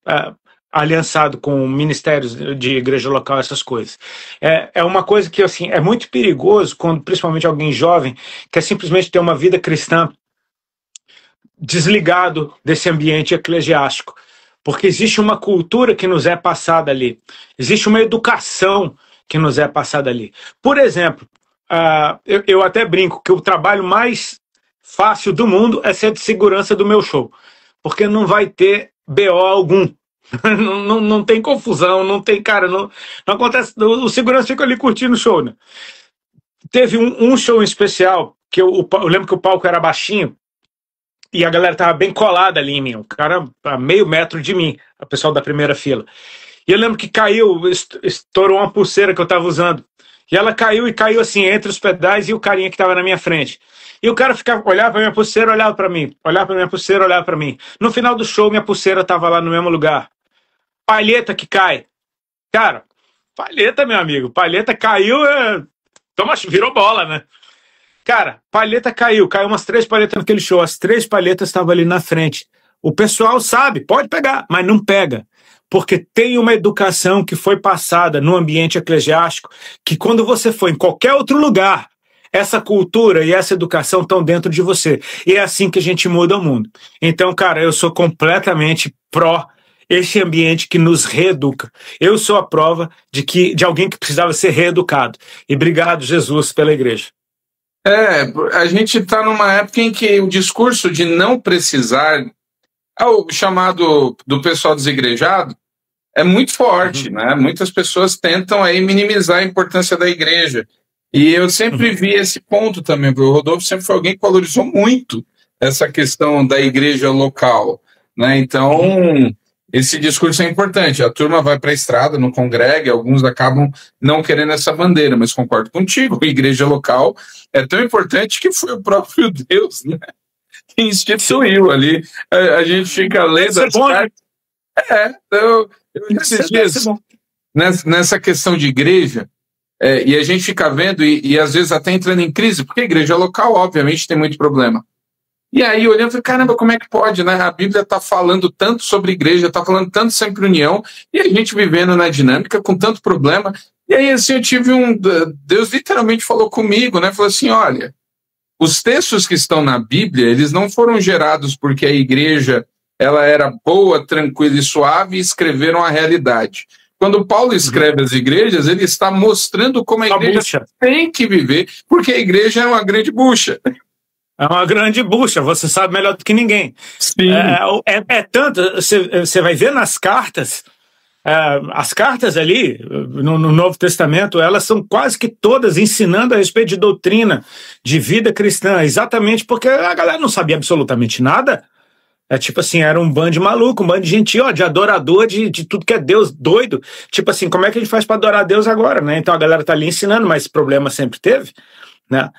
Speaker 2: aliançado com ministérios de igreja local, essas coisas. É uma coisa que, assim, é muito perigoso, quando principalmente alguém jovem quer simplesmente ter uma vida cristã desligado desse ambiente eclesiástico, porque existe uma cultura que nos é passada ali, existe uma educação que nos é passada ali. Por exemplo, eu até brinco que o trabalho mais fácil do mundo é ser de segurança do meu show, porque não vai ter BO algum. Não tem confusão, não tem, cara, não acontece, o segurança fica ali curtindo o show, né? Teve um show em especial, que eu lembro que o palco era baixinho, e a galera tava bem colada ali em mim, o cara a meio metro de mim, o pessoal da primeira fila. E eu lembro que caiu, estourou uma pulseira que eu tava usando. E ela caiu assim, entre os pedais e o carinha que tava na minha frente. E o cara ficava, olhava pra minha pulseira, olhava pra mim. Olhava pra minha pulseira, olhava pra mim. No final do show, minha pulseira tava lá no mesmo lugar. Palheta que cai. Cara, palheta, meu amigo. Palheta caiu, toma, virou bola, né? Cara, palheta caiu umas 3 palhetas naquele show, as 3 palhetas estavam ali na frente. O pessoal sabe, pode pegar, mas não pega. Porque tem uma educação que foi passada no ambiente eclesiástico, que quando você for em qualquer outro lugar, essa cultura e essa educação estão dentro de você. E é assim que a gente muda o mundo. Então, cara, eu sou completamente pró esse ambiente que nos reeduca. Eu sou a prova de alguém que precisava ser reeducado. E obrigado, Jesus, pela igreja.
Speaker 1: A gente está numa época em que o discurso de não precisar, o chamado do pessoal desigrejado, é muito forte, né? Muitas pessoas tentam aí minimizar a importância da igreja. E eu sempre vi esse ponto também, porque o Rodolfo sempre foi alguém que valorizou muito essa questão da igreja local, né? Então, esse discurso é importante. A turma vai para a estrada, não congrega, alguns acabam não querendo essa bandeira, mas concordo contigo, a igreja local é tão importante que foi o próprio Deus, né, que instituiu ali. A gente fica lendo as cartas. Então, esses dias, nessa questão de igreja, e a gente fica vendo, e às vezes até entrando em crise, porque a igreja local, obviamente, tem muito problema. E aí, olhando, falei, caramba, como é que pode, né? A Bíblia está falando tanto sobre igreja, está falando tanto sempre união, e a gente vivendo na dinâmica com tanto problema. E aí, assim, eu tive Deus literalmente falou comigo, né? Falou assim, olha, os textos que estão na Bíblia, eles não foram gerados porque a igreja, ela era boa, tranquila e suave, e escreveram a realidade. Quando Paulo escreve as igrejas, ele está mostrando como a igreja tem que viver, porque a igreja é uma grande bucha.
Speaker 2: É uma grande bucha, você sabe melhor do que ninguém.
Speaker 1: Sim.
Speaker 2: Tanto, você vai ver nas cartas, as cartas ali, no Novo Testamento, elas são quase que todas ensinando a respeito de doutrina, de vida cristã, exatamente porque a galera não sabia absolutamente nada. Tipo assim, era um bando de maluco, um bando de gente, de adorador de tudo que é Deus, doido. Tipo assim, como é que a gente faz para adorar Deus agora, né? Então a galera tá ali ensinando, mas esse problema sempre teve. Né?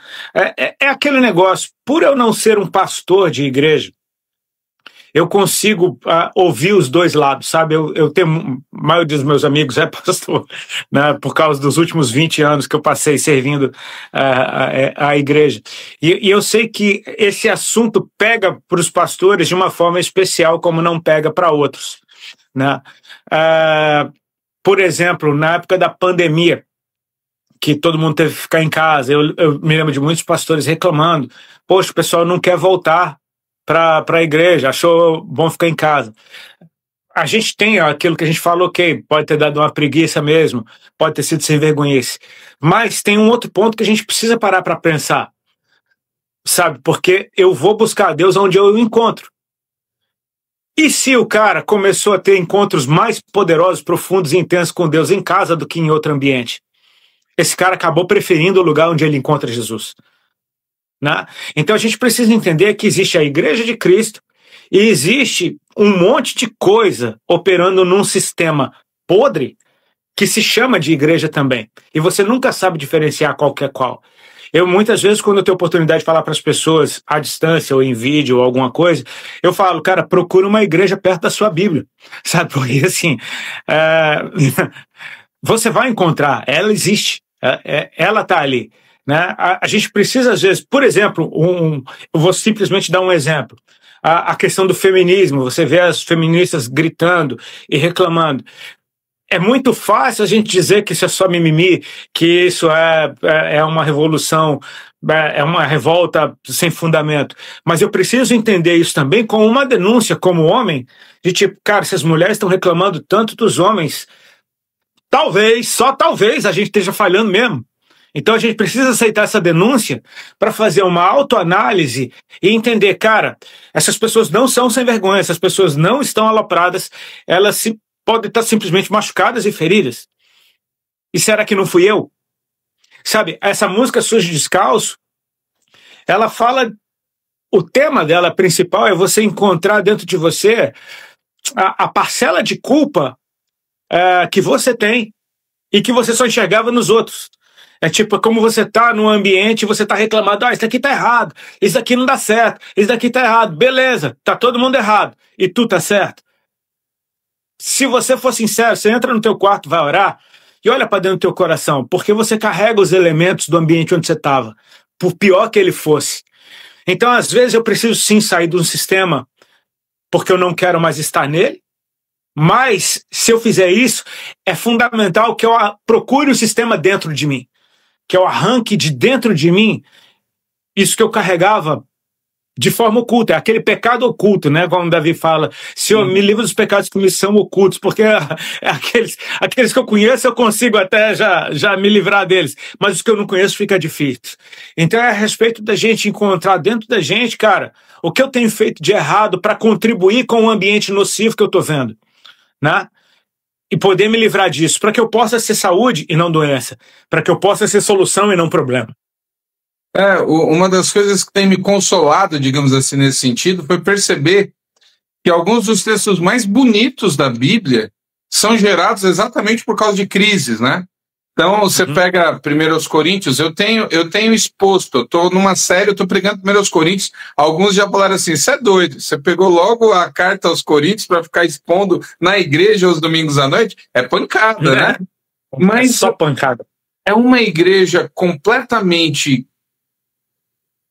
Speaker 2: É aquele negócio, por eu não ser um pastor de igreja, eu consigo ouvir os dois lados, sabe? Eu tenho, a maioria dos meus amigos é pastor, né? Por causa dos últimos 20 anos que eu passei servindo a igreja. E eu sei que esse assunto pega para os pastores de uma forma especial, como não pega para outros. Né? Por exemplo, na época da pandemia, que todo mundo teve que ficar em casa, eu me lembro de muitos pastores reclamando, poxa, o pessoal não quer voltar para a igreja, achou bom ficar em casa. A gente tem aquilo que a gente falou, ok, pode ter dado uma preguiça mesmo, pode ter sido sem vergonhice, mas tem um outro ponto que a gente precisa parar para pensar, sabe, porque eu vou buscar Deus onde eu o encontro. E se o cara começou a ter encontros mais poderosos, profundos e intensos com Deus em casa do que em outro ambiente? Esse cara acabou preferindo o lugar onde ele encontra Jesus. Né? Então a gente precisa entender que existe a Igreja de Cristo e existe um monte de coisa operando num sistema podre que se chama de igreja também. E você nunca sabe diferenciar qual que é qual. Eu, muitas vezes, quando eu tenho oportunidade de falar para as pessoas à distância ou em vídeo ou alguma coisa, eu falo, cara, procura uma igreja perto da sua Bíblia. Sabe? Porque, assim, você vai encontrar, ela existe. Ela está ali, né? A gente precisa, às vezes, por exemplo, eu vou simplesmente dar um exemplo. A questão do feminismo, você vê as feministas gritando e reclamando. É muito fácil a gente dizer que isso é só mimimi, que isso é uma revolução, é uma revolta sem fundamento. Mas eu preciso entender isso também como uma denúncia, como homem, de tipo, cara, se as mulheres estão reclamando tanto dos homens, talvez, só talvez, a gente esteja falhando mesmo. Então a gente precisa aceitar essa denúncia para fazer uma autoanálise e entender, cara, essas pessoas não são sem vergonha, essas pessoas não estão alopradas, elas podem estar simplesmente machucadas e feridas. E será que não fui eu? Sabe, essa música Sujo Descalço, ela fala o tema dela principal é você encontrar dentro de você a parcela de culpa que você tem e que você só enxergava nos outros. É tipo, como você tá num ambiente e você tá reclamando, isso aqui tá errado, isso aqui não dá certo, isso daqui tá errado, beleza, tá todo mundo errado, e tu tá certo. Se você for sincero, você entra no teu quarto, vai orar, e olha para dentro do teu coração, porque você carrega os elementos do ambiente onde você estava, por pior que ele fosse. Então, às vezes, eu preciso sim sair de um sistema, porque eu não quero mais estar nele, mas, se eu fizer isso, é fundamental que eu procure o sistema dentro de mim, que eu arranque de dentro de mim isso que eu carregava de forma oculta, é aquele pecado oculto, né? Como Davi fala, Senhor, me livra dos pecados que me são ocultos, porque aqueles que eu conheço eu consigo até já me livrar deles, mas os que eu não conheço fica difícil. Então é a respeito da gente encontrar dentro da gente, cara, o que eu tenho feito de errado para contribuir com o ambiente nocivo que eu tô vendo, né? E poder me livrar disso, para que eu possa ser saúde e não doença, para que eu possa ser solução e não problema.
Speaker 1: Uma das coisas que tem me consolado, digamos assim, nesse sentido, foi perceber que alguns dos textos mais bonitos da Bíblia são gerados exatamente por causa de crises, né? Então, você pega 1 Coríntios, eu tenho exposto, eu estou numa série, eu estou pregando 1 Coríntios, alguns já falaram assim, você é doido, você pegou logo a carta aos Coríntios para ficar expondo na igreja aos domingos à noite? É pancada, né? Mas
Speaker 2: é só pancada.
Speaker 1: É uma igreja completamente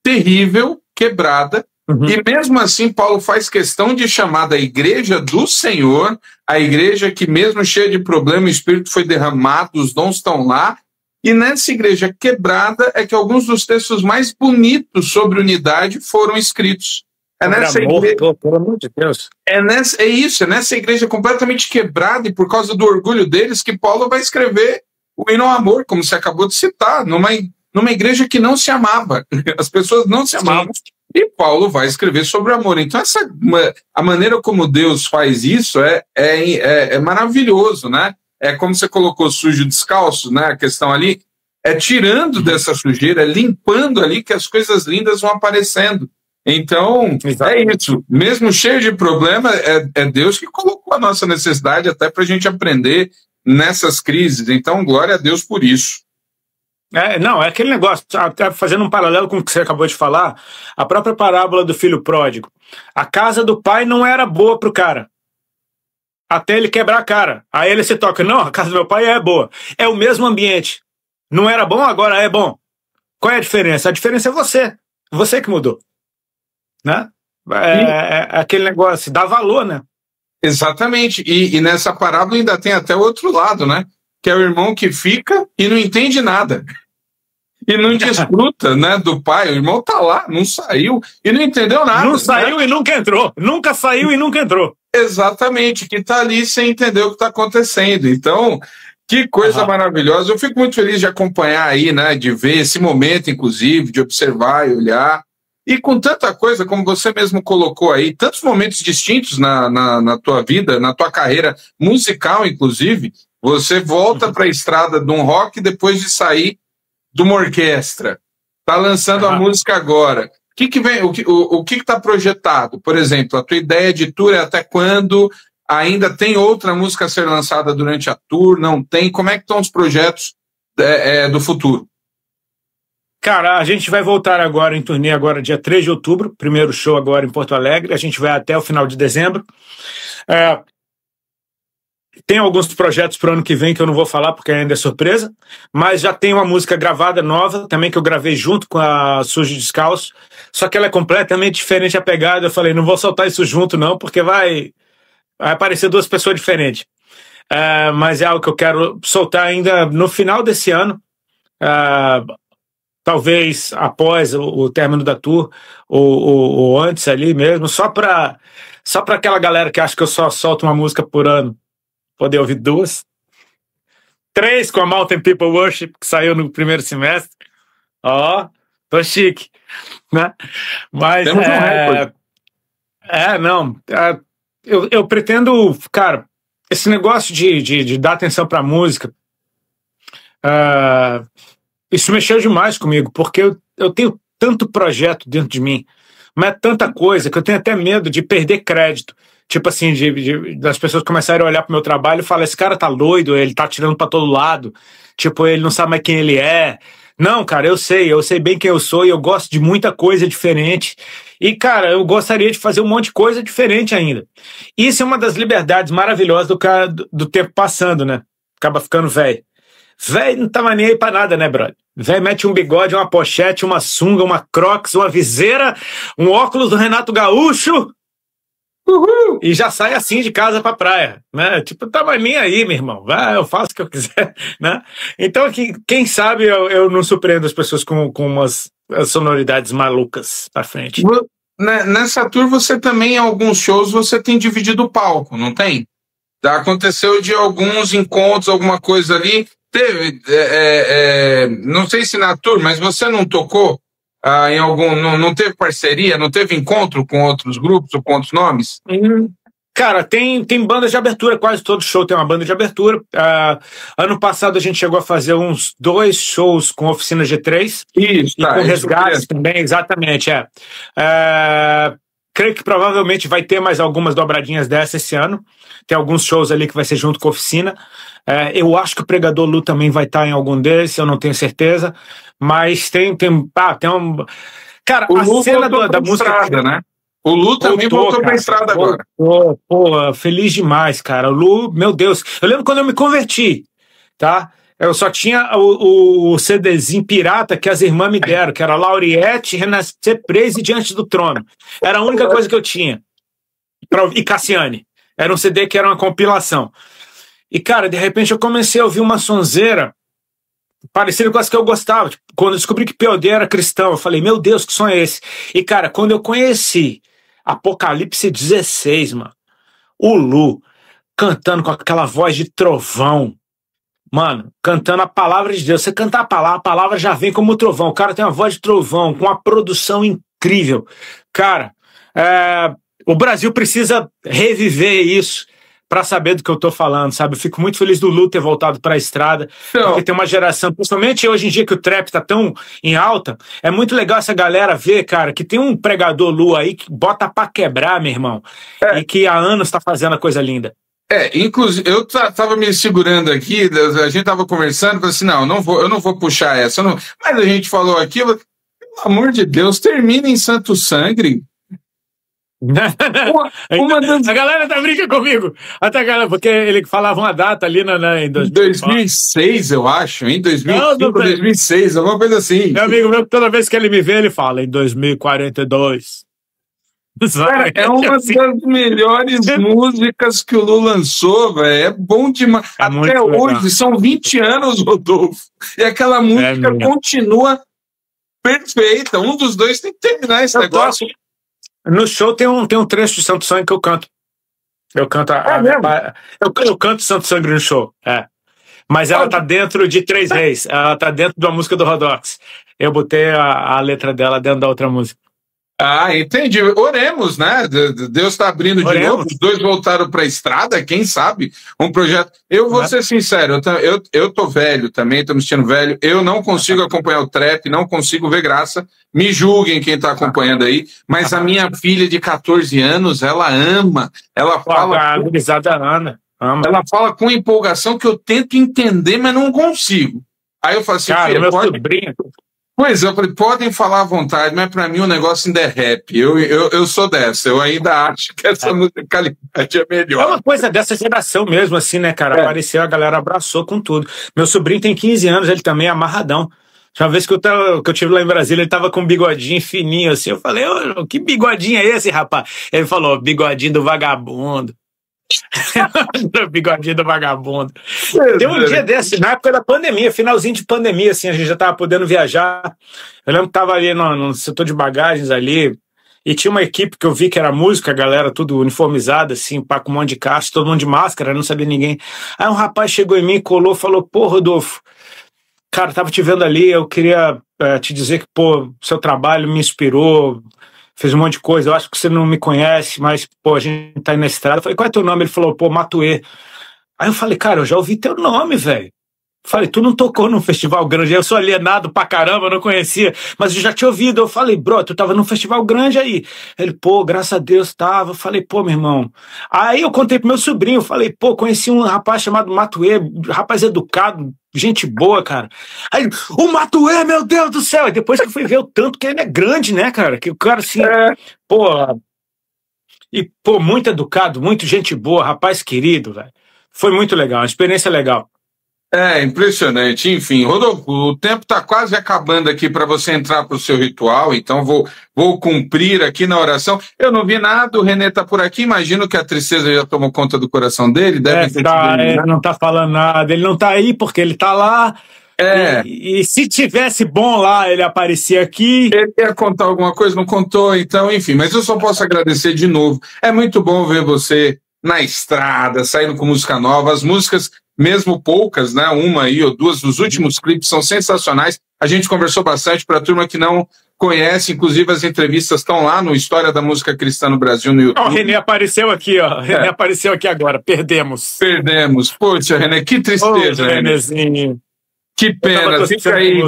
Speaker 1: terrível, quebrada, e mesmo assim Paulo faz questão de chamar da igreja do Senhor, a igreja que mesmo cheia de problema, o Espírito foi derramado, os dons estão lá, e nessa igreja quebrada é que alguns dos textos mais bonitos sobre unidade foram escritos. É nessa igreja,
Speaker 2: pelo amor de Deus.
Speaker 1: É nessa igreja completamente quebrada e por causa do orgulho deles que Paulo vai escrever o hino ao amor, como você acabou de citar, numa igreja que não se amava, as pessoas não se amavam. E Paulo vai escrever sobre o amor. Então, a maneira como Deus faz isso é maravilhoso, né? É como você colocou sujo descalço, né? A questão ali é tirando dessa sujeira, é limpando ali que as coisas lindas vão aparecendo. Então, é isso. Mesmo cheio de problema, é Deus que colocou a nossa necessidade até para a gente aprender nessas crises. Então, glória a Deus por isso.
Speaker 2: Não, é aquele negócio, até fazendo um paralelo com o que você acabou de falar, a própria parábola do filho pródigo. A casa do pai não era boa pro cara, até ele quebrar a cara. Aí ele se toca, não, a casa do meu pai é boa. É o mesmo ambiente. Não era bom, agora é bom. Qual é a diferença? A diferença é você que mudou. Né? É aquele negócio, dá valor, né?
Speaker 1: Exatamente, e nessa parábola ainda tem até o outro lado, né? Que é o irmão que fica e não entende nada. E não desfruta, né, do pai. O irmão tá lá, não saiu e não entendeu nada.
Speaker 2: Não saiu, né? E nunca entrou. Nunca saiu e nunca entrou.
Speaker 1: Exatamente, que tá ali sem entender o que tá acontecendo. Então, que coisa maravilhosa. Eu fico muito feliz de acompanhar aí, né, de ver esse momento, inclusive, de observar e olhar. E com tanta coisa, como você mesmo colocou aí, tantos momentos distintos na tua vida, na tua carreira musical, inclusive, você volta para a estrada de um rock depois de sair de uma orquestra. Está lançando a música agora. O que está projetado? Por exemplo, a tua ideia de tour é até quando? Ainda tem outra música a ser lançada durante a tour? Não tem? Como é que estão os projetos do futuro?
Speaker 2: Cara, a gente vai voltar agora em turnê agora dia 3 de outubro, primeiro show agora em Porto Alegre, a gente vai até o final de dezembro. Tem alguns projetos para o ano que vem que eu não vou falar porque ainda é surpresa, mas já tem uma música gravada nova também que eu gravei junto com a Sujo Descalço, só que ela é completamente diferente a pegada. Eu falei, não vou soltar isso junto não, porque vai aparecer duas pessoas diferentes. Mas é algo que eu quero soltar ainda no final desse ano, talvez após o término da tour, ou antes ali mesmo, só para aquela galera que acha que eu só solto uma música por ano poder ouvir 2, 3 com a Mountain People Worship, que saiu no primeiro semestre. Tô chique, né? Mas eu pretendo, cara, esse negócio de dar atenção pra música, isso mexeu demais comigo, porque eu tenho tanto projeto dentro de mim, mas é tanta coisa que eu tenho até medo de perder crédito. Tipo assim, das pessoas começarem a olhar pro meu trabalho e falar, esse cara tá doido, ele tá tirando pra todo lado, tipo, ele não sabe mais quem ele é. Não, cara, eu sei bem quem eu sou e eu gosto de muita coisa diferente. E, cara, eu gostaria de fazer um monte de coisa diferente ainda. Isso é uma das liberdades maravilhosas do tempo passando, né? Acaba ficando velho. Velho não tava nem aí pra nada, né, brother? Velho mete um bigode, uma pochete, uma sunga, uma crocs, uma viseira, um óculos do Renato Gaúcho. Uhul. E já sai assim de casa pra praia, né? Tipo, tava nem aí, meu irmão. Vai, eu faço o que eu quiser, né? Então, quem sabe eu não surpreendo as pessoas com umas sonoridades malucas pra frente.
Speaker 1: Nessa tour, você também, em alguns shows, você tem dividido o palco, não tem? Aconteceu de alguns encontros, alguma coisa ali. Teve, não sei se na tour, mas você não tocou em algum. Não teve parceria, não teve encontro com outros grupos ou com outros nomes?
Speaker 2: Cara, tem bandas de abertura, quase todo show tem uma banda de abertura. Ano passado a gente chegou a fazer uns 2 shows com Oficina G3.
Speaker 1: Isso,
Speaker 2: e com Resgates também, exatamente, creio que provavelmente vai ter mais algumas dobradinhas dessa esse ano. Tem alguns shows ali que vai ser junto com a Oficina. Eu acho que o Pregador Lu também vai estar em algum desses, eu não tenho certeza. Mas tem um... Cara,
Speaker 1: o
Speaker 2: a
Speaker 1: Lu
Speaker 2: cena da música...
Speaker 1: Estrada, né? O Lu também voltou pra estrada agora.
Speaker 2: Pô, feliz demais, cara. O Lu, meu Deus. Eu lembro quando eu me converti, tá? Eu só tinha o CDzinho pirata que as irmãs me deram, que era Lauriette, Renascer Praise e Diante do Trono. Era a única coisa que eu tinha. E Cassiane. Era um CD que era uma compilação. E, cara, de repente eu comecei a ouvir uma sonzeira parecida com as que eu gostava. Tipo, quando eu descobri que POD era cristão, eu falei, meu Deus, que som é esse? E, cara, quando eu conheci Apocalipse 16, mano, o Lu cantando com aquela voz de trovão, mano, cantando a palavra de Deus. Você cantar a palavra já vem como trovão. O cara tem uma voz de trovão, com uma produção incrível. Cara, o Brasil precisa reviver isso para saber do que eu tô falando, sabe? Eu fico muito feliz do Lu ter voltado para a estrada, porque tem uma geração, principalmente hoje em dia que o trap tá tão em alta, é muito legal essa galera ver, cara, que tem um pregador Lu aí que bota pra quebrar, meu irmão, e que há anos tá fazendo a coisa linda.
Speaker 1: Inclusive, eu tava me segurando aqui, a gente tava conversando, falei assim, eu não vou puxar essa, mas a gente falou aquilo, pelo amor de Deus, termina em Santo Sangue.
Speaker 2: A galera tá brincando comigo. Até a galera, porque ele falava uma data ali em
Speaker 1: 2006, eu acho, em 2005, 2006, alguma coisa assim.
Speaker 2: Meu amigo meu, toda vez que ele me vê, ele fala em 2042.
Speaker 1: Cara, é uma das melhores músicas que o Lu lançou, velho. É bom demais. Até hoje, são 20 anos, Rodolfo. E aquela música continua perfeita. Um dos dois tem que terminar esse negócio.
Speaker 2: No show tem um trecho de Santo Sangue que eu canto. Eu canto eu canto Santo Sangue no show. Mas ela tá dentro de Três Reis. Ela tá dentro de uma música do Rodox. Eu botei a letra dela dentro da outra música.
Speaker 1: Entendi. Oremos, né? Deus está abrindo de novo. Os dois voltaram para a estrada, quem sabe? Um projeto. Eu vou ser sincero, eu tô velho também, tô me sentindo velho. Eu não consigo acompanhar o trap, não consigo ver graça. Me julguem quem tá acompanhando aí. Mas a minha filha de 14 anos, ela ama. Ela fala. Ela fala com empolgação que eu tento entender, mas não consigo. Aí eu falo assim,
Speaker 2: cara, meu sobrinho.
Speaker 1: Pois eu falei, podem falar à vontade, mas pra mim o negócio ainda é rap. Eu sou dessa, eu ainda acho que essa musicalidade é melhor.
Speaker 2: É uma coisa dessa geração mesmo, assim, né, cara? Apareceu, a galera abraçou com tudo. Meu sobrinho tem 15 anos, ele também é amarradão. Uma vez que eu tive lá em Brasília, ele tava com um bigodinho fininho assim, eu falei, que bigodinho é esse, rapaz? Ele falou, bigodinho do vagabundo. Bigodinho do vagabundo. Tem um dia desse, na época da pandemia, finalzinho de pandemia, assim, a gente já tava podendo viajar. Eu lembro que tava ali no setor de bagagens ali, e tinha uma equipe que eu vi que era música, a galera tudo uniformizada, assim, pá, com um monte de caixa, todo mundo de máscara, não sabia ninguém. Aí um rapaz chegou em mim, colou, falou, pô, Rodolfo, cara, tava te vendo ali, eu queria te dizer que, pô, seu trabalho me inspirou, fez um monte de coisa, eu acho que você não me conhece, mas, pô, a gente tá aí na estrada. Eu falei, qual é teu nome? Ele falou, pô, Matuê. Aí eu falei, cara, eu já ouvi teu nome, velho. Falei, tu não tocou num festival grande? Eu sou alienado pra caramba, eu não conhecia, mas eu já tinha ouvido. Eu falei, bro, tu tava num festival grande aí. Ele, pô, graças a Deus tava. Eu falei, pô, meu irmão. Aí eu contei pro meu sobrinho, falei, pô, conheci um rapaz chamado Matuê, rapaz educado, gente boa, cara. Aí, o Matuê, meu Deus do céu! E depois que eu fui ver o tanto que ele é grande, né, cara? Que o cara, assim, pô... E, pô, muito educado, muito gente boa, rapaz querido, velho. Foi muito legal, uma experiência legal.
Speaker 1: É, impressionante. Enfim, Rodolfo, o tempo está quase acabando aqui para você entrar para o seu ritual, então vou cumprir aqui na oração. Eu não vi nada, o René está por aqui, imagino que a tristeza já tomou conta do coração dele, deve ter
Speaker 2: ele não está falando nada, ele não está aí porque ele está lá. E se tivesse bom lá, ele aparecia aqui.
Speaker 1: Ele ia contar alguma coisa, não contou, então, enfim, mas eu só posso agradecer de novo. É muito bom ver você na estrada, saindo com música nova, as músicas, mesmo poucas, né? Uma aí ou duas dos últimos clipes são sensacionais. A gente conversou bastante para a turma que não conhece, inclusive as entrevistas estão lá no História da Música Cristã no Brasil no YouTube.
Speaker 2: O René apareceu aqui, ó. René apareceu aqui agora. Perdemos.
Speaker 1: Poxa, René, que tristeza,
Speaker 2: Renézinho.
Speaker 1: Que pena. Fica aí.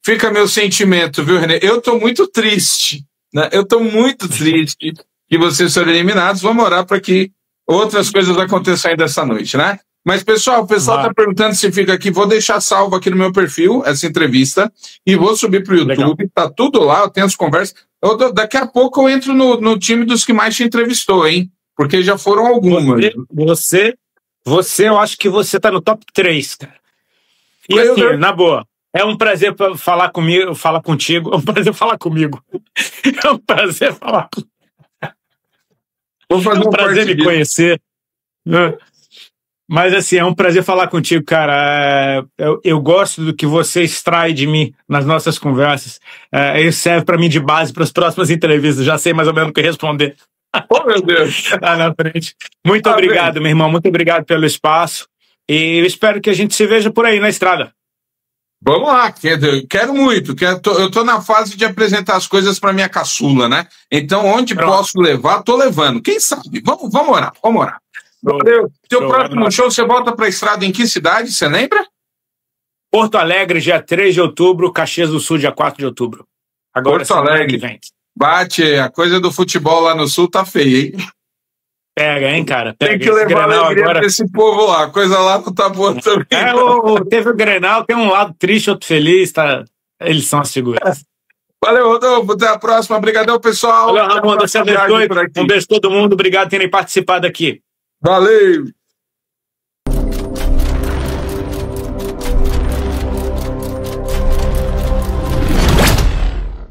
Speaker 1: Fica meu sentimento, viu, René? Eu tô muito triste, né? Eu tô muito triste que vocês foram eliminados. Vamos orar para que outras coisas aconteçam ainda essa noite, né? Mas, pessoal, o pessoal está perguntando se fica aqui. Vou deixar salvo aqui no meu perfil essa entrevista e vou subir para o YouTube. Legal. Tá tudo lá, eu tenho as conversas. Daqui a pouco eu entro no time dos que mais te entrevistou, hein? Porque já foram algumas.
Speaker 2: Você eu acho que você tá no top 3, cara. E assim, na boa, é um prazer falar comigo, falar contigo. É um prazer falar comigo. É um prazer falar comigo. É um prazer me conhecer. Mas assim, é um prazer falar contigo, cara. Eu gosto do que você extrai de mim nas nossas conversas. Isso serve para mim de base para as próximas entrevistas. Já sei mais ou menos o que responder.
Speaker 1: Oh, meu Deus!
Speaker 2: Lá na frente. Muito obrigado, meu irmão. Muito obrigado pelo espaço. E eu espero que a gente se veja por aí na estrada.
Speaker 1: Vamos lá, quero muito. Eu tô na fase de apresentar as coisas para minha caçula, né? Então, onde posso levar, tô levando. Quem sabe? Vamos orar, vamos orar. Valeu. Teu próximo show, você volta para a estrada em que cidade, você lembra?
Speaker 2: Porto Alegre, dia 3 de outubro, Caxias do Sul, dia 4 de outubro. Agora,
Speaker 1: Porto Alegre. Vem. Bate, a coisa do futebol lá no Sul tá feia, hein?
Speaker 2: Pega, hein, cara? Pega.
Speaker 1: Tem que levar a alegria agora... desse povo lá. A coisa lá não tá boa também.
Speaker 2: Teve o Grenal, tem um lado triste, outro feliz, tá? Eles são as figuras.
Speaker 1: Valeu, Rodolfo. Até a próxima. Obrigadão, pessoal.
Speaker 2: Valeu, Ramon. Você abençoe. Um beijo a todo mundo. Obrigado por terem participado aqui.
Speaker 1: Valeu.